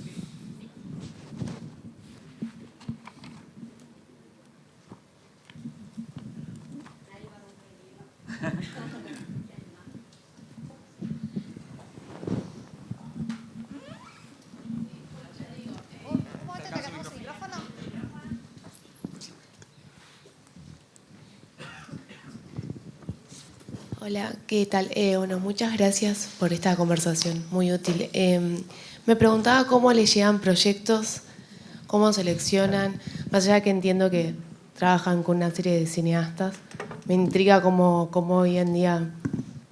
Hola, ¿qué tal? Bueno, muchas gracias por esta conversación, muy útil. Me preguntaba cómo les llegan proyectos, cómo seleccionan, más allá que entiendo que trabajan con una serie de cineastas, me intriga cómo hoy en día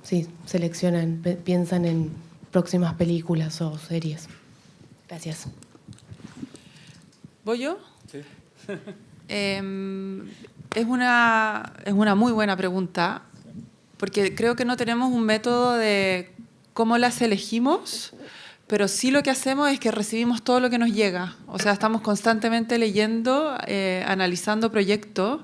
sí, seleccionan, piensan en próximas películas o series. Gracias. ¿Voy yo? Sí. Es una muy buena pregunta, porque creo que no tenemos un método de cómo las elegimos, pero sí lo que hacemos es que recibimos todo lo que nos llega. O sea, estamos constantemente leyendo, analizando proyectos,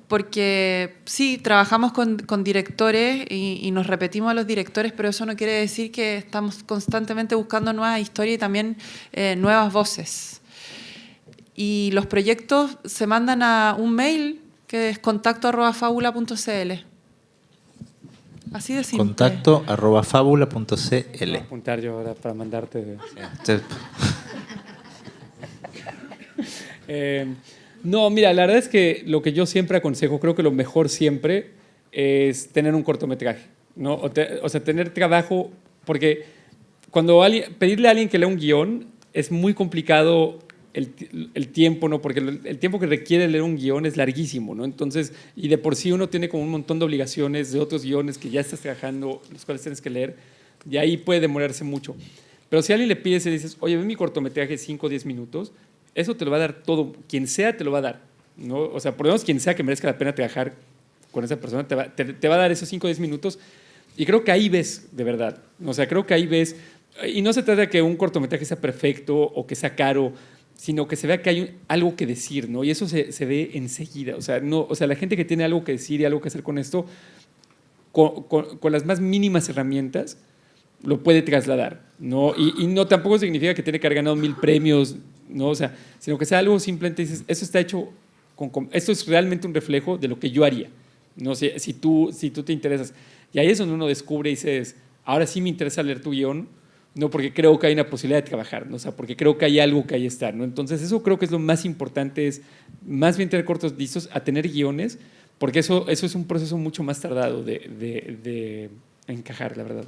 porque sí, trabajamos con directores y nos repetimos a los directores, pero eso no quiere decir que estamos constantemente buscando nuevas historias y también nuevas voces. Y los proyectos se mandan a un mail que es contacto@fabula.cl. Así de simple. contacto@fabula.cl. Voy a apuntar yo ahora para mandarte. No, mira, la verdad es que lo que yo siempre aconsejo, creo que lo mejor siempre es tener un cortometraje, ¿no? O sea, tener trabajo, porque pedirle a alguien que lea un guión es muy complicado el tiempo, ¿no? Porque el tiempo que requiere leer un guión es larguísimo, ¿no? Entonces, y de por sí uno tiene como un montón de obligaciones de otros guiones que ya estás trabajando, los cuales tienes que leer, y ahí puede demorarse mucho. Pero si a alguien le pides y le dices, oye, ve mi cortometraje 5 o 10 minutos, eso te lo va a dar todo, quien sea te lo va a dar, ¿no? O sea, por lo menos quien sea que merezca la pena trabajar con esa persona, te va a dar esos 5 o 10 minutos, y creo que ahí ves, de verdad, o sea, creo que ahí ves, y no se trata de que un cortometraje sea perfecto o que sea caro, sino que se vea que hay algo que decir, ¿no? Y eso se ve enseguida. O sea, la gente que tiene algo que decir y algo que hacer con esto, con las más mínimas herramientas, lo puede trasladar, ¿no? Y no tampoco significa que tiene que haber ganado 1000 premios, ¿no? O sea, sino que sea algo simplemente dices, eso está hecho, esto es realmente un reflejo de lo que yo haría, ¿no? Si tú te interesas. Y ahí es donde uno descubre y dices, ahora sí me interesa leer tu guión, no porque creo que hay una posibilidad de trabajar, ¿no? O sea, porque creo que hay algo que ahí está, ¿no? Entonces eso creo que es lo más importante, es más bien tener cortos listos a tener guiones, porque eso es un proceso mucho más tardado de encajar, la verdad.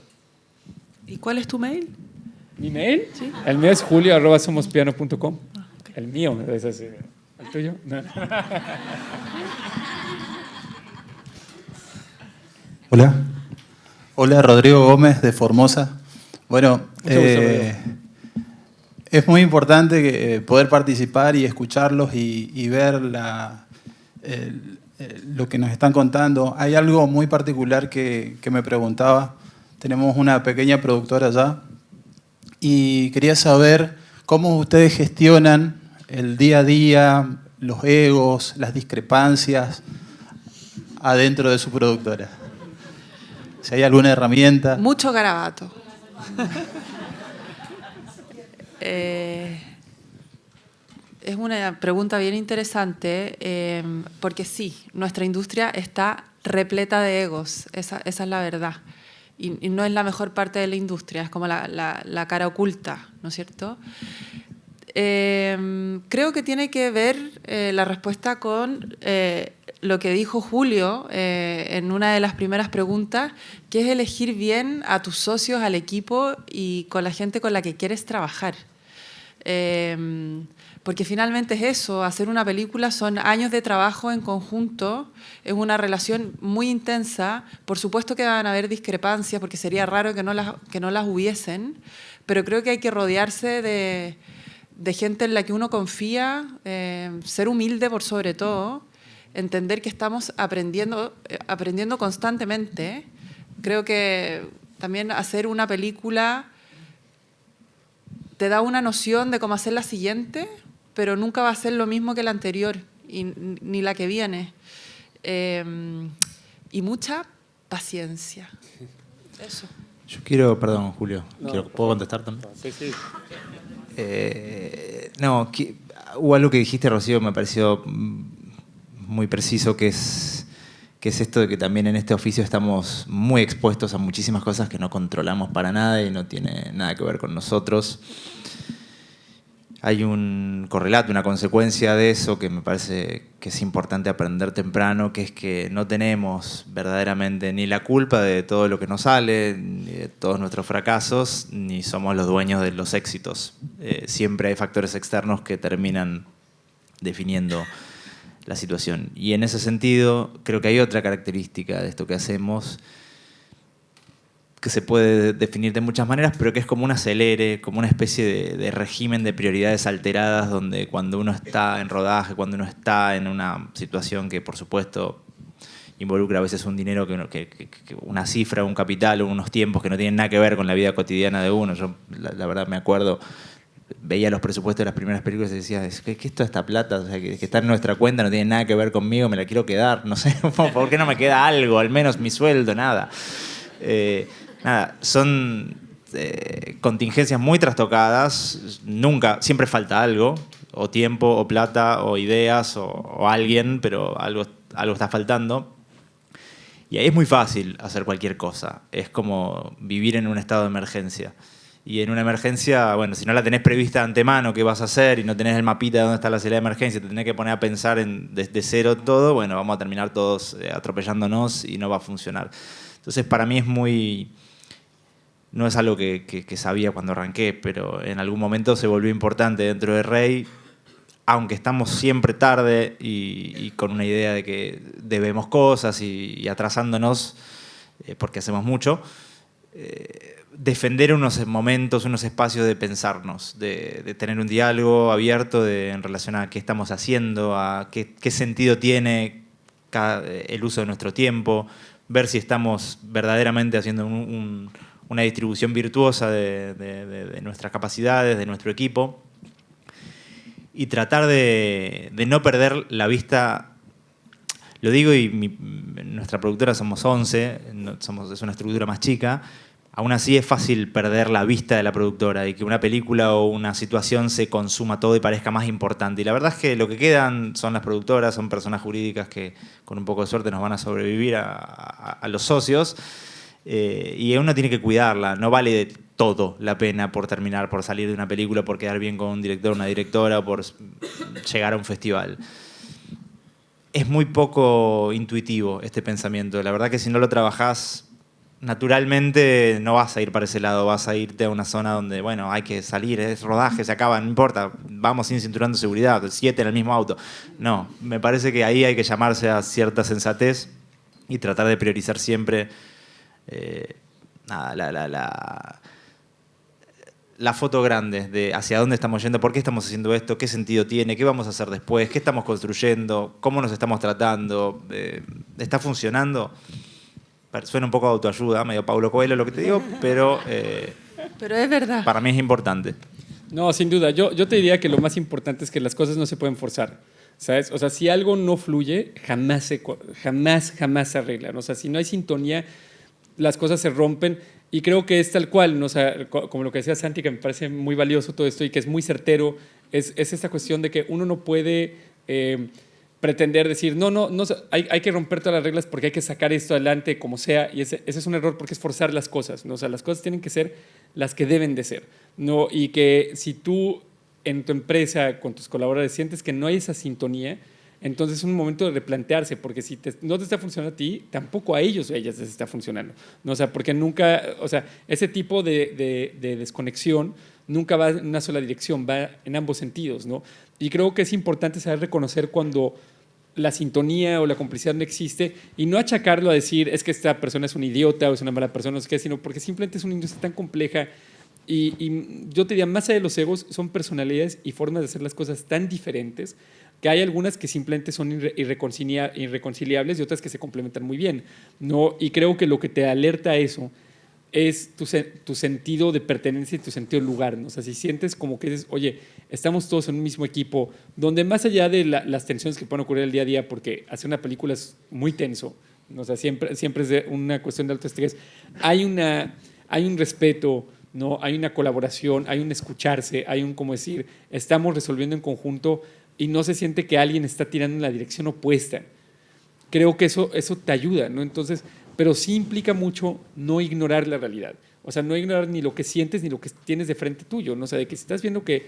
¿Y cuál es tu mail? ¿Mi mail? Sí. El mío es julio@somospiano.com. Okay. El mío es así. ¿El tuyo? No. Hola. Hola, Rodrigo Gómez de Formosa. Bueno, Mucho gusto, Rodrigo. es muy importante poder participar y escucharlos y ver lo que nos están contando. Hay algo muy particular que me preguntaba. Tenemos una pequeña productora allá y quería saber cómo ustedes gestionan el día a día, los egos, las discrepancias adentro de su productora. Si hay alguna herramienta. Mucho garabato. Es una pregunta bien interesante, porque sí, nuestra industria está repleta de egos, esa es la verdad. y no es la mejor parte de la industria, es como la cara oculta, ¿no es cierto? Creo que tiene que ver la respuesta con lo que dijo Julio en una de las primeras preguntas, que es elegir bien a tus socios, al equipo y con la gente con la que quieres trabajar. Porque finalmente es eso, hacer una película son años de trabajo en conjunto, es una relación muy intensa, por supuesto que van a haber discrepancias, porque sería raro que no las hubiesen, pero creo que hay que rodearse de gente en la que uno confía, ser humilde por sobre todo, entender que estamos aprendiendo constantemente. Creo que también hacer una película te da una noción de cómo hacer la siguiente, pero nunca va a ser lo mismo que la anterior, ni la que viene. Y mucha paciencia. Eso. Yo quiero, perdón, Julio, ¿puedo contestar también? Sí, sí. Hubo algo que dijiste, Rocío, me pareció muy preciso, que es esto de que también en este oficio estamos muy expuestos a muchísimas cosas que no controlamos para nada y no tiene nada que ver con nosotros. Hay un correlato, una consecuencia de eso que me parece que es importante aprender temprano, que es que no tenemos verdaderamente ni la culpa de todo lo que nos sale, ni de todos nuestros fracasos, ni somos los dueños de los éxitos. Siempre hay factores externos que terminan definiendo la situación. Y en ese sentido, creo que hay otra característica de esto que hacemos, que se puede definir de muchas maneras, pero que es como un acelere, como una especie de régimen de prioridades alteradas, donde cuando uno está en rodaje, cuando uno está en una situación que, por supuesto, involucra a veces un dinero, que una cifra, un capital, unos tiempos que no tienen nada que ver con la vida cotidiana de uno. Yo, la verdad, me acuerdo, veía los presupuestos de las primeras películas y decía, ¿qué es toda esta plata? O sea, que está en nuestra cuenta, no tiene nada que ver conmigo, me la quiero quedar, no sé, ¿por qué no me queda algo? Al menos mi sueldo, nada. Son contingencias muy trastocadas, siempre falta algo, o tiempo, o plata, o ideas, o alguien, pero algo está faltando. Y ahí es muy fácil hacer cualquier cosa, es como vivir en un estado de emergencia. Y en una emergencia, bueno, si no la tenés prevista de antemano qué vas a hacer y no tenés el mapita de dónde está la salida de emergencia, te tenés que poner a pensar desde cero todo, bueno, vamos a terminar todos atropellándonos y no va a funcionar. Entonces, para mí no es algo que sabía cuando arranqué, pero en algún momento se volvió importante dentro de Rey, aunque estamos siempre tarde y con una idea de que debemos cosas y atrasándonos, porque hacemos mucho, defender unos momentos, unos espacios de pensarnos, de tener un diálogo abierto en relación a qué estamos haciendo, a qué sentido tiene el uso de nuestro tiempo, ver si estamos verdaderamente haciendo una distribución virtuosa de nuestras capacidades, de nuestro equipo, y tratar de no perder la vista. Lo digo, y nuestra productora somos 11, es una estructura más chica. Aún así es fácil perder la vista de la productora y que una película o una situación se consuma todo y parezca más importante. Y la verdad es que lo que quedan son las productoras, son personas jurídicas que con un poco de suerte nos van a sobrevivir a los socios. Y uno tiene que cuidarla, no vale de todo la pena por salir de una película, por quedar bien con un director o una directora, o por llegar a un festival. Es muy poco intuitivo este pensamiento. La verdad que si no lo trabajás naturalmente no vas a ir para ese lado, vas a irte a una zona donde, bueno, hay que salir, es rodaje, se acaba, no importa, vamos sin cinturón de seguridad, 7 en el mismo auto. No, me parece que ahí hay que llamarse a cierta sensatez y tratar de priorizar siempre la foto grande de hacia dónde estamos yendo, por qué estamos haciendo esto, qué sentido tiene, qué vamos a hacer después, qué estamos construyendo, cómo nos estamos tratando, ¿está funcionando? Suena un poco de autoayuda, medio Paulo Coelho lo que te digo, pero es verdad. Para mí es importante. No, sin duda. Yo te diría que lo más importante es que las cosas no se pueden forzar, ¿sabes? O sea, si algo no fluye, jamás se arreglan. O sea, si no hay sintonía, las cosas se rompen. Y creo que es tal cual, ¿no? O sea, como lo que decía Santi, que me parece muy valioso todo esto y que es muy certero, es esta cuestión de que uno no puede pretender decir, no, hay que romper todas las reglas porque hay que sacar esto adelante como sea, y ese es un error porque es forzar las cosas, ¿no? O sea, las cosas tienen que ser las que deben de ser, ¿no? Y que si tú en tu empresa, con tus colaboradores, sientes que no hay esa sintonía, entonces es un momento de replantearse, porque si no te está funcionando a ti, tampoco a ellos o a ellas les está funcionando, ¿no? O sea, porque nunca, o sea, ese tipo de desconexión nunca va en una sola dirección, va en ambos sentidos, ¿no? Y creo que es importante saber reconocer cuando la sintonía o la complicidad no existe y no achacarlo a decir es que esta persona es un idiota o es una mala persona, no sé qué, sino porque simplemente es una industria tan compleja y yo te diría, más allá de los egos, son personalidades y formas de hacer las cosas tan diferentes que hay algunas que simplemente son irreconciliables y otras que se complementan muy bien, ¿no? Y creo que lo que te alerta a eso es tu sentido de pertenencia y tu sentido de lugar, ¿no? O sea, si sientes como que dices, oye, estamos todos en un mismo equipo, donde más allá de las tensiones que pueden ocurrir el día a día, porque hacer una película es muy tenso, ¿no? O sea, siempre es una cuestión de alto estrés, hay un respeto, ¿no? Hay una colaboración, hay un escucharse, hay un, como decir, estamos resolviendo en conjunto y no se siente que alguien está tirando en la dirección opuesta. Creo que eso te ayuda, ¿no? Entonces, pero sí implica mucho no ignorar la realidad. O sea, no ignorar ni lo que sientes ni lo que tienes de frente tuyo, ¿no? O sea, de que si estás viendo que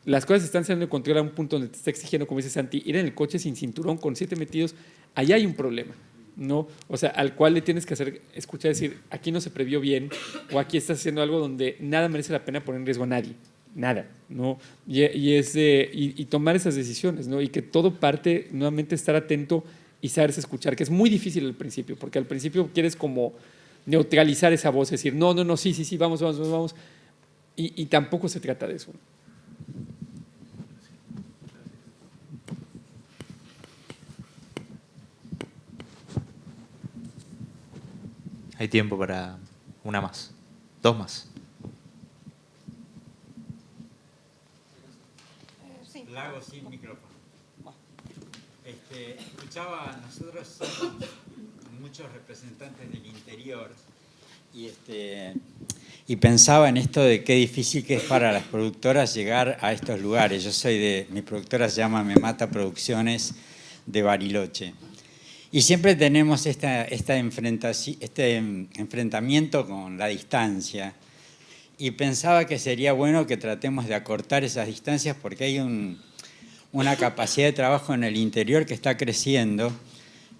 las cosas están saliendo de control a un punto donde te está exigiendo, como dice Santi, ir en el coche sin cinturón, con 7 metidos, allá hay un problema, ¿no? O sea, al cual le tienes que escuchar decir, aquí no se previó bien, o aquí estás haciendo algo donde nada merece la pena poner en riesgo a nadie. Nada, ¿no? Y tomar esas decisiones, ¿no? Y que todo parte, nuevamente, estar atento y saberse escuchar, que es muy difícil al principio, porque al principio quieres como neutralizar esa voz, decir, no, sí, vamos, y tampoco se trata de eso. Hay tiempo para una más, 2 más. Lago sin micrófono. Escuchaba, nosotros somos muchos representantes del interior y pensaba en esto de qué difícil que es para las productoras llegar a estos lugares. Mi productora se llama Me Mata Producciones de Bariloche. Y siempre tenemos este enfrentamiento con la distancia. Y pensaba que sería bueno que tratemos de acortar esas distancias porque hay una capacidad de trabajo en el interior que está creciendo.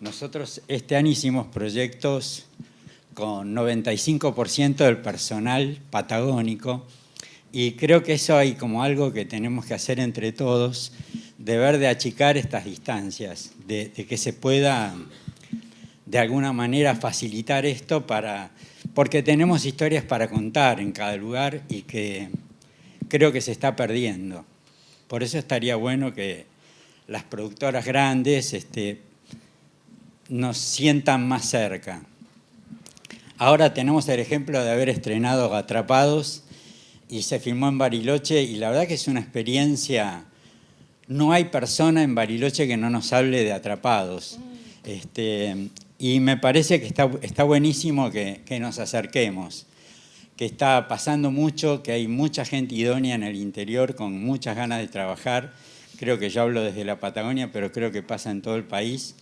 Nosotros este año hicimos proyectos con 95% del personal patagónico y creo que eso hay como algo que tenemos que hacer entre todos, de achicar estas distancias, de que se pueda de alguna manera facilitar esto porque tenemos historias para contar en cada lugar y que creo que se está perdiendo. Por eso estaría bueno que las productoras grandes nos sientan más cerca. Ahora tenemos el ejemplo de haber estrenado Atrapados y se filmó en Bariloche y la verdad que es una experiencia. No hay persona en Bariloche que no nos hable de Atrapados. Y me parece que está buenísimo que nos acerquemos, que está pasando mucho, que hay mucha gente idónea en el interior con muchas ganas de trabajar. Creo que yo hablo desde la Patagonia, pero creo que pasa en todo el país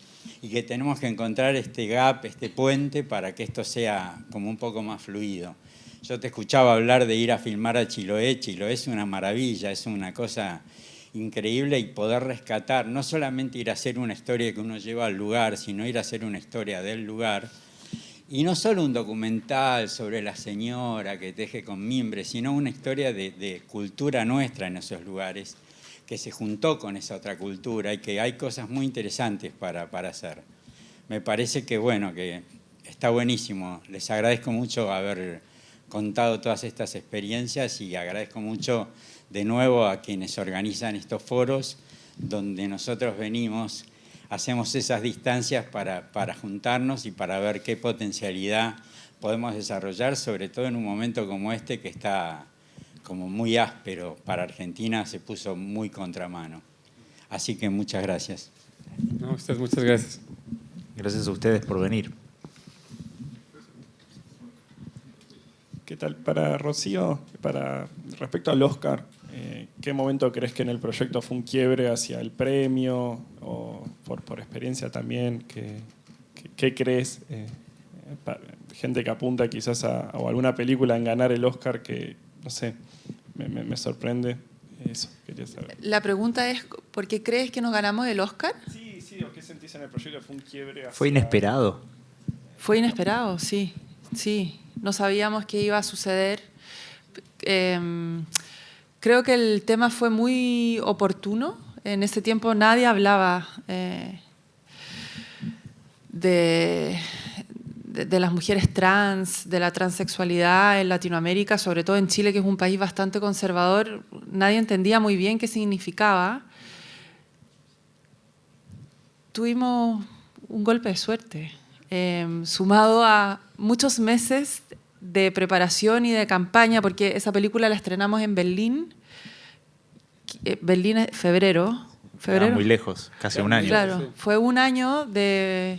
y que tenemos que encontrar este gap, este puente para que esto sea como un poco más fluido. Yo te escuchaba hablar de ir a filmar a Chiloé. Chiloé es una maravilla, es una cosa increíble y poder rescatar, no solamente ir a hacer una historia que uno lleva al lugar, sino ir a hacer una historia del lugar. Y no solo un documental sobre la señora que teje con mimbre, sino una historia de cultura nuestra en esos lugares, que se juntó con esa otra cultura y que hay cosas muy interesantes para hacer. Me parece que, que está buenísimo. Les agradezco mucho haber contado todas estas experiencias y agradezco mucho de nuevo a quienes organizan estos foros donde nosotros venimos, hacemos esas distancias para juntarnos y para ver qué potencialidad podemos desarrollar, sobre todo en un momento como este que está como muy áspero. Para Argentina se puso muy contramano. Así que muchas gracias. No, muchas gracias. Gracias a ustedes por venir. ¿Qué tal? Para Rocío, respecto al Oscar, qué momento crees que en el proyecto fue un quiebre hacia el premio? O por experiencia también, ¿qué crees? Gente que apunta quizás o alguna película en ganar el Oscar que, no sé, me sorprende. Eso quería saber. La pregunta es, ¿por qué crees que nos ganamos el Oscar? Sí, ¿o qué sentís en el proyecto? ¿Fue un quiebre hacia... ¿Fue inesperado? Fue inesperado, sí. No sabíamos qué iba a suceder. Creo que el tema fue muy oportuno. En ese tiempo nadie hablaba de las mujeres trans, de la transexualidad en Latinoamérica, sobre todo en Chile, que es un país bastante conservador. Nadie entendía muy bien qué significaba. Tuvimos un golpe de suerte, sumado a muchos meses de preparación y de campaña, porque esa película la estrenamos en Berlín. Berlín es febrero. Muy lejos, casi un año. Claro, fue un año de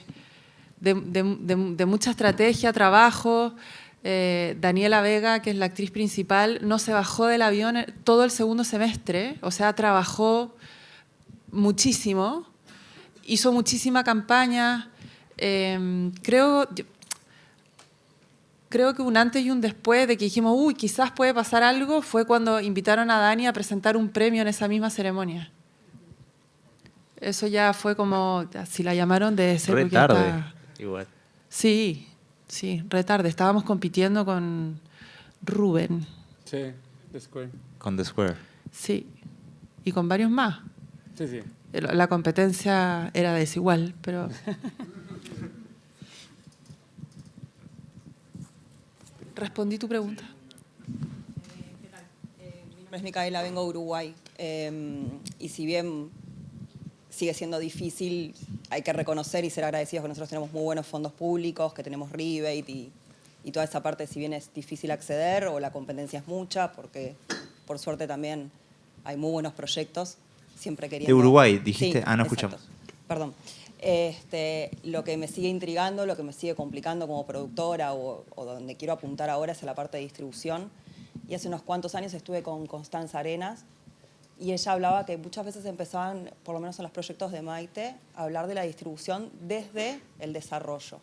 mucha estrategia, trabajo. Daniela Vega, que es la actriz principal, no se bajó del avión todo el segundo semestre, o sea, trabajó muchísimo, hizo muchísima campaña. Creo que un antes y un después de que dijimos, uy, quizás puede pasar algo, fue cuando invitaron a Dani a presentar un premio en esa misma ceremonia. Eso ya fue como, si la llamaron de ser... Re tarde, igual. Sí, re tarde. Estábamos compitiendo con Rubén. Sí, The Square. Con The Square. Sí, y con varios más. Sí. La competencia era desigual, pero... ¿Respondí tu pregunta? ¿Qué tal? Mi nombre es Micaela, vengo de Uruguay. Y si bien sigue siendo difícil, hay que reconocer y ser agradecidos que nosotros tenemos muy buenos fondos públicos, que tenemos rebate y toda esa parte, si bien es difícil acceder o la competencia es mucha, porque por suerte también hay muy buenos proyectos, siempre queriendo... De Uruguay, dijiste. Sí, no exacto. escuchamos. Perdón. Lo que me sigue intrigando, lo que me sigue complicando como productora o donde quiero apuntar ahora es a la parte de distribución. Y hace unos cuantos años estuve con Constanza Arenas y ella hablaba que muchas veces empezaban, por lo menos en los proyectos de Maite, a hablar de la distribución desde el desarrollo.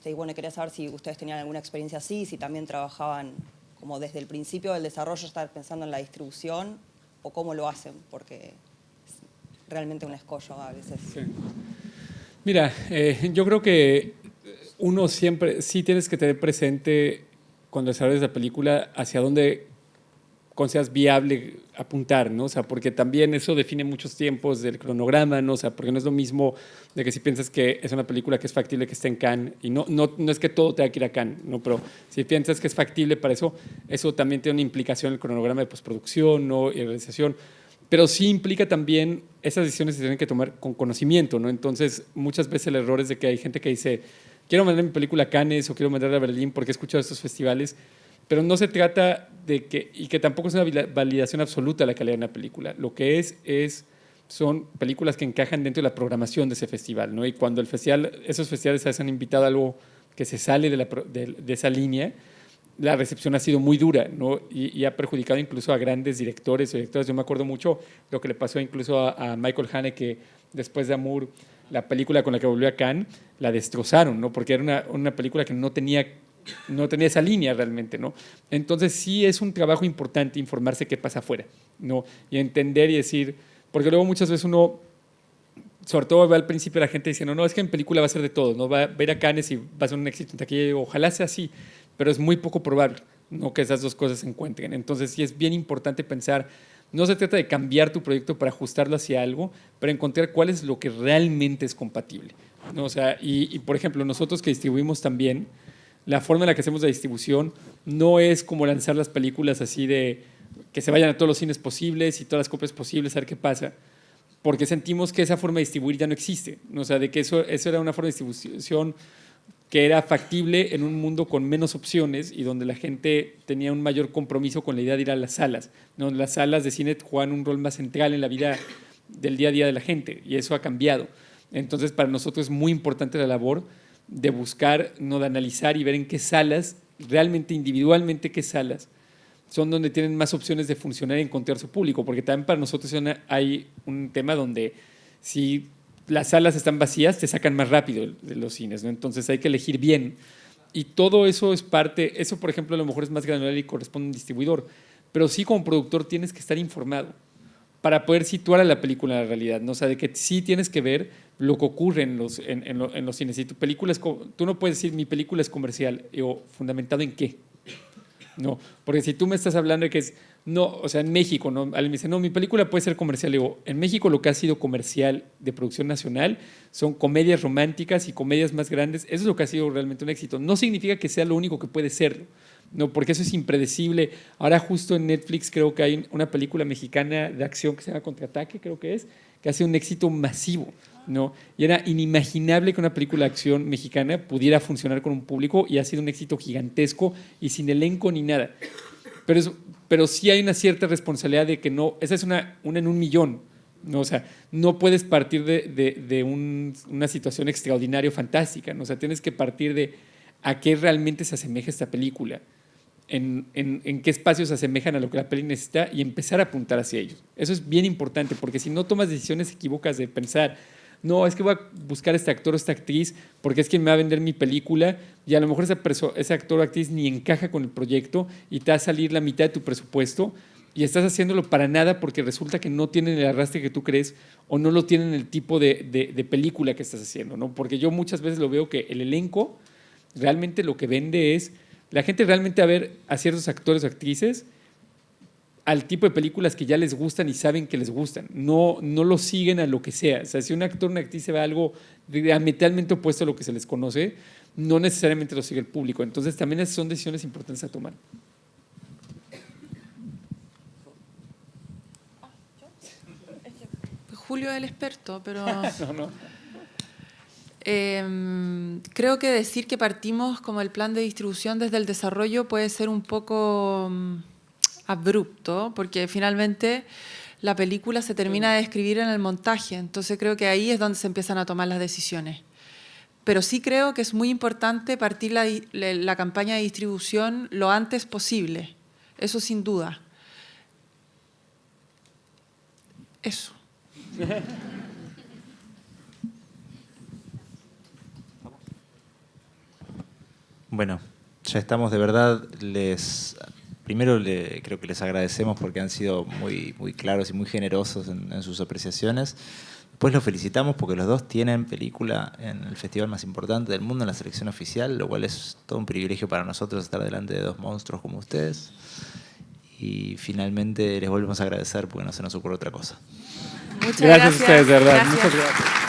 Y bueno, quería saber si ustedes tenían alguna experiencia así, si también trabajaban como desde el principio del desarrollo, estar pensando en la distribución o cómo lo hacen, porque es realmente un escollo a veces. Sí. Mira, yo creo que uno siempre, sí tienes que tener presente cuando desarrollas la película hacia dónde consideras viable apuntar, ¿no? O sea, porque también eso define muchos tiempos del cronograma, ¿no? O sea, porque no es lo mismo de que si piensas que es una película que es factible que esté en Cannes, y no es que todo tenga que ir a Cannes, ¿no? Pero si piensas que es factible para eso, eso también tiene una implicación en el cronograma de postproducción, ¿no? Y realización. Pero sí implica también, esas decisiones se tienen que tomar con conocimiento, ¿no? Entonces, muchas veces el error es de que hay gente que dice, quiero mandar mi película a Cannes o quiero mandarla a Berlín porque he escuchado estos festivales, pero no se trata de que, y que tampoco es una validación absoluta de la calidad de una película. Lo que son películas que encajan dentro de la programación de ese festival, ¿no? Y cuando esos festivales se han invitado a algo que se sale de esa línea, la recepción ha sido muy dura, ¿no? Y ha perjudicado incluso a grandes directores o directoras. Yo me acuerdo mucho lo que le pasó incluso a Michael Haneke después de Amour, la película con la que volvió a Cannes, la destrozaron, ¿no? Porque era una película que no tenía esa línea realmente, ¿no? Entonces sí es un trabajo importante informarse qué pasa afuera, ¿no? Y entender y decir, porque luego muchas veces uno, sobre todo al principio la gente diciendo, no, es que en película va a ser de todo, ¿no? Va a ir a Cannes y va a ser un éxito en taquilla. Ojalá sea así, pero es muy poco probable, ¿no? Que esas dos cosas se encuentren. Entonces sí es bien importante pensar, no se trata de cambiar tu proyecto para ajustarlo hacia algo, pero encontrar cuál es lo que realmente es compatible, ¿no? O sea, y por ejemplo, nosotros que distribuimos también, la forma en la que hacemos la distribución no es como lanzar las películas así de que se vayan a todos los cines posibles y todas las copias posibles, a ver qué pasa, porque sentimos que esa forma de distribuir ya no existe, ¿no? O sea, de que eso era una forma de distribución que era factible en un mundo con menos opciones y donde la gente tenía un mayor compromiso con la idea de ir a las salas, ¿no? Las salas de cine juegan un rol más central en la vida del día a día de la gente y eso ha cambiado. Entonces, para nosotros es muy importante la labor de buscar, no, de analizar y ver en qué salas, realmente individualmente qué salas son donde tienen más opciones de funcionar y encontrar su público, porque también para nosotros hay un tema donde si las salas están vacías, te sacan más rápido de los cines, ¿no? Entonces hay que elegir bien. Y todo eso es parte, eso por ejemplo a lo mejor es más granular y corresponde a un distribuidor, pero sí como productor tienes que estar informado para poder situar a la película en la realidad, ¿no? O sea, de que sí tienes que ver lo que ocurre en los cines. Si tu película tú no puedes decir mi película es comercial, o fundamentado en qué. No, porque si tú me estás hablando de que es, no, o sea, en México, ¿no? Alguien me dice, no, mi película puede ser comercial. Digo, en México lo que ha sido comercial de producción nacional son comedias románticas y comedias más grandes. Eso es lo que ha sido realmente un éxito. No significa que sea lo único que puede serlo, no, porque eso es impredecible. Ahora justo en Netflix creo que hay una película mexicana de acción que se llama Contraataque, creo que ha sido un éxito masivo, ¿no? Y era inimaginable que una película de acción mexicana pudiera funcionar con un público y ha sido un éxito gigantesco y sin elenco ni nada. Pero sí hay una cierta responsabilidad de que no, esa es una en un millón, ¿no? O sea, no puedes partir de una situación extraordinaria o fantástica, ¿no? O sea, tienes que partir de a qué realmente se asemeja esta película, en qué espacios se asemejan a lo que la peli necesita y empezar a apuntar hacia ellos. Eso es bien importante, porque si no tomas decisiones equívocas de pensar, no, es que voy a buscar a este actor o esta actriz porque es quien me va a vender mi película y a lo mejor ese actor o actriz ni encaja con el proyecto y te va a salir la mitad de tu presupuesto y estás haciéndolo para nada porque resulta que no tienen el arrastre que tú crees o no lo tienen el tipo de película que estás haciendo, ¿no? Porque yo muchas veces lo veo que el elenco realmente lo que vende es la gente realmente a ver a ciertos actores o actrices al tipo de películas que ya les gustan y saben que les gustan. No lo siguen a lo que sea. O sea, si un actor o una actriz se ve algo diametralmente opuesto a lo que se les conoce, no necesariamente lo sigue el público. Entonces también esas son decisiones importantes a tomar. Julio es el experto, pero... No. Creo que decir que partimos como el plan de distribución desde el desarrollo puede ser un poco abrupto, porque finalmente la película se termina de escribir en el montaje, entonces creo que ahí es donde se empiezan a tomar las decisiones. Pero sí creo que es muy importante partir la campaña de distribución lo antes posible, eso sin duda. Eso. Bueno, ya estamos, de verdad, primero creo que les agradecemos porque han sido muy, muy claros y muy generosos en sus apreciaciones. Después los felicitamos porque los dos tienen película en el festival más importante del mundo, en la selección oficial, lo cual es todo un privilegio para nosotros estar delante de dos monstruos como ustedes. Y finalmente les volvemos a agradecer porque no se nos ocurre otra cosa. Muchas gracias a ustedes, de verdad. Gracias. Muchas gracias.